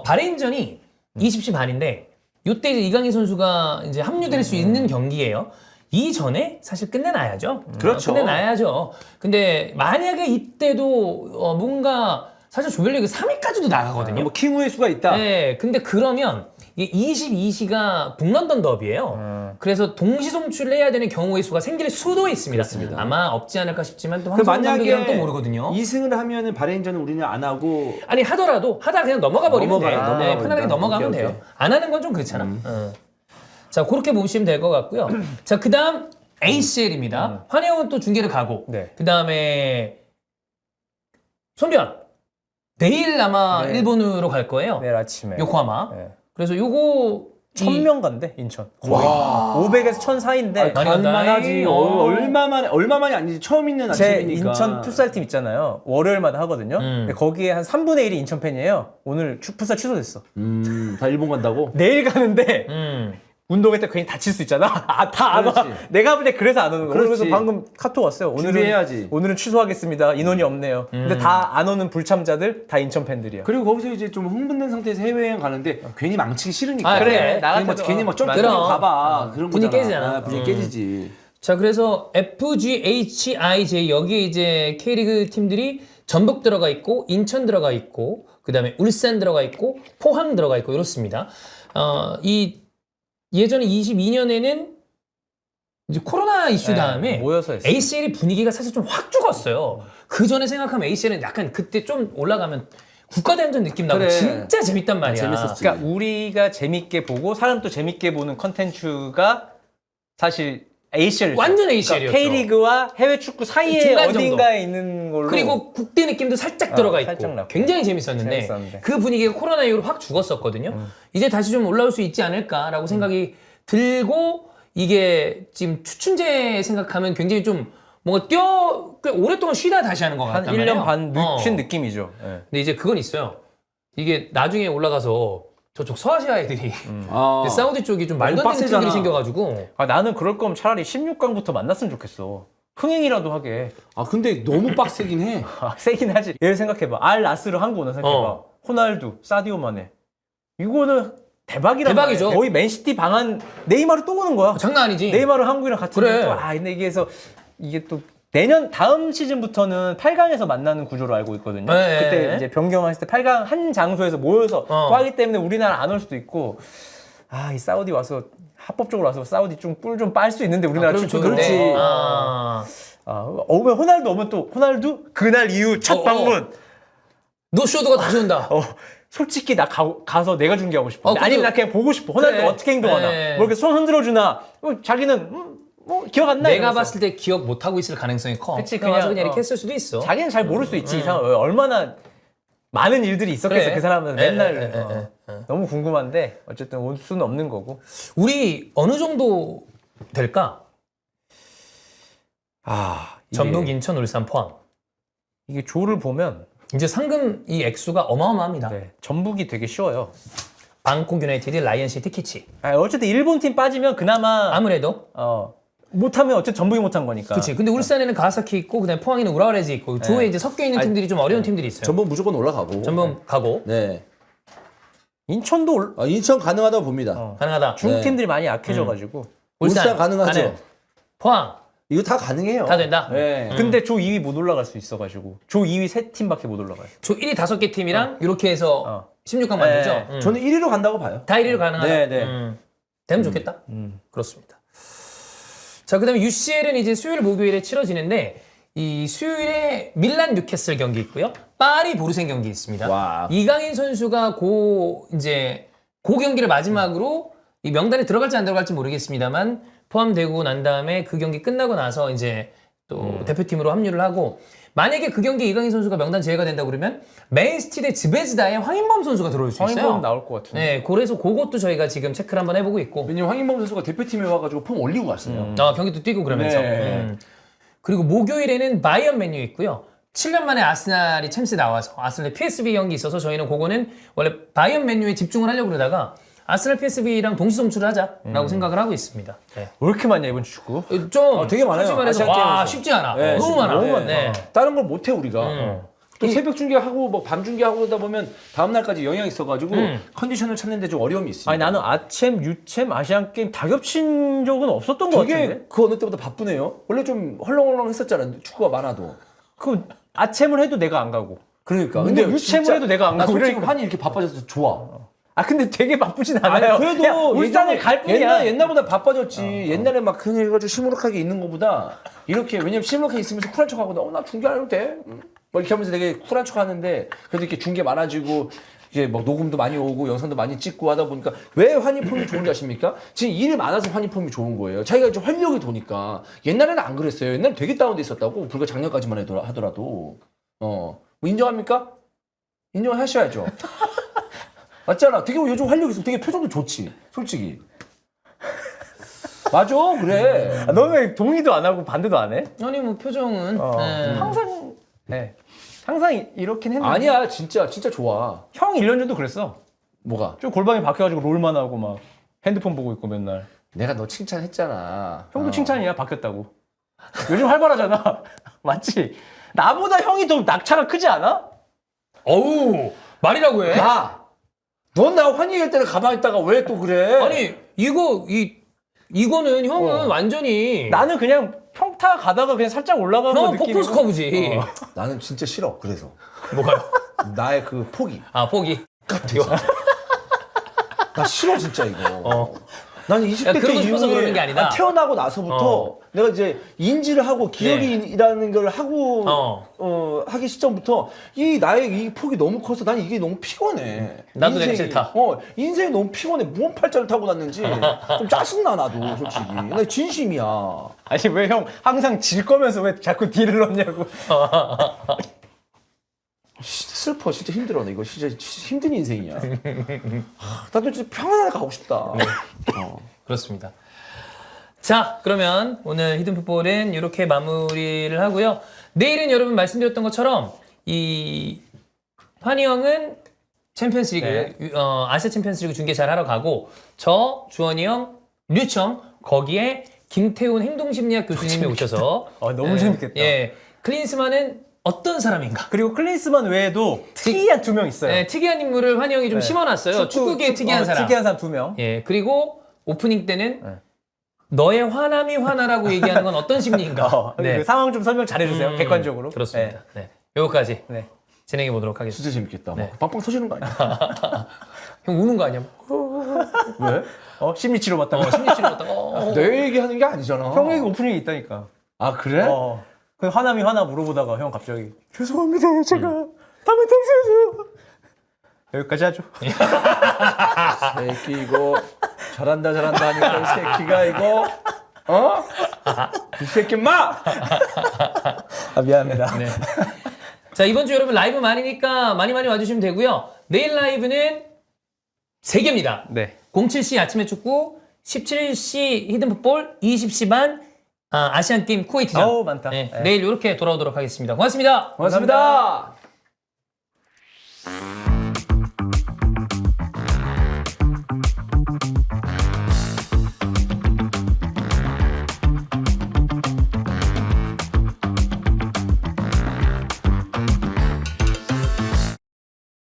바레인전이 20시 반인데, 요때 이제 이강인 선수가 이제 합류될 수 있는 경기예요. 이전에 사실 끝내놔야죠. 그렇죠. 끝내놔야죠. 근데 만약에 이때도 뭔가 사실 조별리그 3위까지도 나가거든요. 킹우의 수가 있다. 네, 근데 그러면 이게 22시가 북런던 더비예요. 그래서 동시 송출을 해야 되는 경우의 수가 생길 수도 있습니다. 그렇습니다. 아마 없지 않을까 싶지만 또 그 황성훈 감독이랑 만약에 또 모르거든요. 2승을 하면은 바레인전은 우리는 안 하고 아니 하더라도 하다가 그냥 넘어가 버리면 돼요. 넘어가 네, 편하게 버린다. 넘어가면 오케이, 돼요. 오케이. 안 하는 건 좀 그렇잖아. 자, 그렇게 보시면 될 것 같고요. 자, 그다음 ACL입니다. 환영은 또 중계를 가고, 네. 그다음에 손변 내일 아마 네. 일본으로 갈 거예요. 내일 아침에. 요코하마. 네. 그래서 요거 1000명 간대 인천. 와. 500에서 1000 사이인데 많이 갈만하지. 간다. 얼마만이 아니지. 처음 있는 제 아침이니까. 인천 풋살팀 있잖아요. 월요일마다 하거든요. 근데 거기에 한 3분의 1이 인천 팬이에요. 오늘 풋살 취소됐어. 다 일본 간다고? 내일 가는데 음. 운동회 때 괜히 다칠 수 있잖아. 다 안 와. 그렇지. 내가 볼 때 그래서 안 오는 거야. 그렇지. 그래서 방금 카톡 왔어요. 준비해야지. 오늘은 취소하겠습니다. 인원이 없네요. 근데 다 안 오는 불참자들 다 인천 팬들이야. 그리고 거기서 이제 좀 흥분된 상태에서 해외여행 가는데 괜히 망치기 싫으니까. 아, 그래. 괜히 막 점프를 그럼. 가봐. 그런 분위기 거잖아. 깨지잖아. 분위기 깨지지. 자, 그래서 FGHIJ 여기에 이제 K리그 팀들이 전북 들어가 있고 인천 들어가 있고 그다음에 울산 들어가 있고 포항 들어가 있고 이렇습니다. 예전에 22년에는 이제 코로나 이슈 다음에 모여서 했어. ACL이 분위기가 사실 좀 확 죽었어요. 그 전에 생각하면 ACL은 약간 그때 좀 올라가면 국가대항전 느낌 나고 그래. 진짜 재밌단 말이야. 재밌었지. 그러니까 우리가 재밌게 보고 사람도 재밌게 보는 컨텐츠가 사실 ACL 완전 ACL 이었죠. K리그와 해외 축구 사이에 중간 어딘가에 있는 걸로. 그리고 국대 느낌도 살짝 들어가 있고 살짝 났고. 굉장히 재밌었는데 재밌었는데. 그 분위기가 코로나 이후로 확 죽었었거든요. 이제 다시 좀 올라올 수 있지 않을까라고 생각이 들고 이게 지금 추춘제 생각하면 굉장히 좀 뭔가 꽤 오랫동안 쉬다 다시 하는 것 한 같단 1년 말이에요. 반 쉰 느낌이죠. 예. 근데 이제 그건 있어요. 이게 나중에 올라가서 저쪽 서아시아 애들이 아. 사우디 쪽이 좀 말도 안 되는 빡세잖아. 팀들이 생겨가지고 나는 그럴 거면 차라리 16강부터 만났으면 좋겠어. 흥행이라도 하게. 근데 너무 빡세긴 해. 세긴 하지. 얘를 생각해봐. 알 나스르 한국 오나 생각해봐. 호날두, 사디오 마네. 이거는 대박이란 대박이죠. 말이야. 거의 맨시티 방한 네이마르 또 오는 거야. 장난 아니지. 네이마르 한국이랑 같이. 그래. 또, 근데 이게 또 다음 시즌부터는 8강에서 만나는 구조로 알고 있거든요. 네. 그때 이제 변경했을 때 8강 한 장소에서 모여서 또 하기 때문에 우리나라 안 올 수도 있고. 이 사우디 와서 합법적으로 와서 사우디 좀 뿔 좀 빨 수 있는데 우리나라 그럼 축구는 좋은데. 오면 호날두 오면 또 호날두 그날 이후 첫 방문. 노쇼드가 다시 온다. 솔직히 나 가서 내가 중계하고 싶어. 그래도- 아니면 나 그냥 보고 싶어. 호날두 그래. 어떻게 행동하나. 네. 뭐 이렇게 손 흔들어 주나. 자기는 기억 안 나. 내가 이러면서. 봤을 때 기억 못 하고 있을 가능성이 커. 그치, 그냥 와서 그냥, 그냥 이렇게 했을 수도 있어. 자기는 잘 모를 수 있지. 이상 얼마나 많은 일들이 있었겠어. 그래. 그 사람은 맨날 에. 너무 궁금한데 어쨌든 올 수는 없는 거고. 우리 어느 정도 될까? 이게, 전북, 인천, 울산, 포항. 이게 조를 보면 이제 상금 이 액수가 어마어마합니다. 네. 전북이 되게 쉬워요. 방콕 유나이티드, 라이언시티, 키치. 어쨌든 일본 팀 빠지면 그나마 아무래도 못하면 어쨌든 전북이 못한 거니까. 그렇지. 근데 울산에는 가와사키 있고 그다음에 포항에는 우라와레즈 있고 조에 이제 섞여 있는 팀들이 좀 어려운 팀들이 있어요. 전북 무조건 올라가고. 전북 가고 네. 인천도 인천 가능하다고 봅니다. 가능하다. 중국 팀들이 많이 약해져가지고. 울산 가능하죠. 가능. 포항 이거 다 가능해요. 다 된다. 네. 근데 조 2위 못 올라갈 수 있어가지고 조 2위 3팀밖에 못 올라가요. 조 1위 5개 팀이랑 이렇게 해서 16강 만들죠. 네. 저는 1위로 간다고 봐요. 다 1위로 가능하다. 네, 네. 되면 좋겠다. 그렇습니다. 자, 그다음에 UCL은 이제 수요일 목요일에 치러지는데 이 수요일에 밀란 뉴캐슬 경기 있고요. 파리 보르생 경기 있습니다. 와. 이강인 선수가 고 경기를 마지막으로 이 명단에 들어갈지 안 들어갈지 모르겠습니다만 포함되고 난 다음에 그 경기 끝나고 나서 이제 또 대표팀으로 합류를 하고 만약에 그 경기 이강인 선수가 명단 제외가 된다고 그러면 맨시티 대 즈베즈다의 황인범 선수가 들어올 수 있어요. 황인범 나올 것 같은데. 네, 그래서 그것도 저희가 지금 체크를 한번 해보고 있고 왜냐면 황인범 선수가 대표팀에 와가지고 폼 올리고 갔어요. 경기도 뛰고 그러면서 네. 그리고 목요일에는 바이언 맨유 있고요. 7년 만에 아스날이 챔스에 나와서 아스날 PSV 경기 있어서 저희는 그거는 원래 바이언 맨유에 집중을 하려고 그러다가 아스날 PSV랑 동시송출을 하자라고 생각을 하고 있습니다. 네. 왜 이렇게 많냐 이번 축구? 좀 되게 많아요. 솔직히 말해서 아시안 와 게임에서. 쉽지 않아. 네, 너무 많아. 너무 많아. 네. 다른 걸 못해 우리가. 또 새벽 중계하고 뭐 밤 중계하고 그러다 보면 다음 날까지 영향이 있어가지고 컨디션을 찾는데 좀 어려움이 있습니다. 아니 나는 아챔, 유챔, 아시안 게임 다 겹친 적은 없었던 것 같은데. 되게 그 어느 때보다 바쁘네요. 원래 좀 헐렁헐렁 했었잖아. 축구가 많아도. 그 아챔을 해도 내가 안 가고. 그러니까. 근데 유챔을 해도 내가 안 나 가고 솔직히 이러니까. 환이 이렇게 바빠져서 좋아. 근데 되게 바쁘진 않아요. 그래도 그냥 울산을 갈 뿐이야. 옛날보다 바빠졌지. 옛날에 막 그냥 해가지고 시무룩하게 있는 것보다 이렇게 왜냐면 시무룩하게 있으면서 쿨한 척하고 나 중계 안 해도 돼. 뭐 이렇게 하면서 되게 쿨한 척하는데 그래도 이렇게 중계 많아지고 이제 막 녹음도 많이 오고 영상도 많이 찍고 하다 보니까 왜 환희폼이 좋은지 아십니까? 지금 일이 많아서 환희폼이 좋은 거예요. 자기가 이제 활력이 도니까 옛날에는 안 그랬어요. 옛날에 되게 다운돼 있었다고 불과 작년까지만 하더라도 뭐 인정합니까? 인정하셔야죠. 맞잖아. 되게 요즘 활력 있어. 되게 표정도 좋지. 솔직히. 맞아. 그래. 너 왜 동의도 안 하고 반대도 안 해? 아니 뭐 표정은 네. 항상 항상 이렇긴 했는데. 아니야. 진짜 좋아. 형 1년 전도 그랬어. 뭐가? 좀 골반이 바뀌어가지고 롤만 하고 막 핸드폰 보고 있고 맨날. 내가 너 칭찬했잖아. 형도 칭찬이야 바뀌었다고. 요즘 활발하잖아. 맞지? 나보다 형이 더 낙차가 크지 않아? 어우 말이라고 해? 야! 넌 나 환희할 때는 가만히 있다가 왜 또 그래? 아니 이거는 형은 완전히 나는 그냥 평타 가다가 그냥 살짝 올라가는 형은 느낌이고. 폭포스 커브지. 나는 진짜 싫어. 그래서. 뭐가요? 나의 그 포기. 아 포기. 나 싫어 진짜 이거. 나는 20대 야, 때 그러고 싶어서 이후에 그러는 게 아니다. 태어나고 나서부터 내가 이제 인지를 하고 기억이라는 걸 하고 하기 시점부터 이 나의 이 폭이 너무 커서 난 이게 너무 피곤해. 나도 되게 싫다. 인생이 너무 피곤해. 무슨 팔자를 타고 났는지 좀 짜증나 나도 솔직히. 나 진심이야. 아니 왜 형 항상 질 거면서 왜 자꾸 딜을 넣냐고. 슬퍼. 진짜 힘들어. 나 이거 진짜 힘든 인생이야. 나도 진짜 평안하게 가고 싶다. 그렇습니다. 자, 그러면 오늘 히든풋볼은 이렇게 마무리를 하고요. 내일은 여러분 말씀드렸던 것처럼 이 환희 형은 챔피언스리그 아시아 챔피언스리그 중계 잘 하러 가고 저 주원이 형 류청 거기에 김태훈 행동심리학 교수님이 오셔서 너무 재밌겠다. 예, 클린스만은 어떤 사람인가? 그리고 클린스만 외에도 특이한 2명 있어요. 네, 특이한 인물을 환희 형이 좀 심어놨어요. 축구계의 특이한 사람. 특이한 사람 2명. 예, 그리고 오프닝 때는 너의 화남이 화나라고 얘기하는 건 어떤 심리인가? 그 상황 좀 설명 잘해주세요. 객관적으로. 그렇습니다. 네. 요거까지 네. 진행해 보도록 하겠습니다. 진짜 재밌겠다. 네. 막 빵빵 터지는 거 아니야? 형 우는 거 아니야? 왜? 심리치료 받다가. 심리치료 받다가. 내 얘기하는 게 아니잖아. 형에게 오프닝이 있다니까. 아 그래? 그 화남이 화나 물어보다가 형 갑자기 죄송합니다. 제가 다음에 통수해줘요. 여기까지 하죠. 새끼 이거 잘한다 하니까 이 새끼가 이거 이 새끼 마! 미안합니다. 네. 자, 이번 주 여러분 라이브 많으니까 많이 와주시면 되고요. 내일 라이브는 3개입니다. 네. 07시 아침에 축구, 17시 히든풋볼, 20시 반 아시안게임 쿠웨이트전. 많다. 네, 내일 이렇게 돌아오도록 하겠습니다. 고맙습니다. 고맙습니다.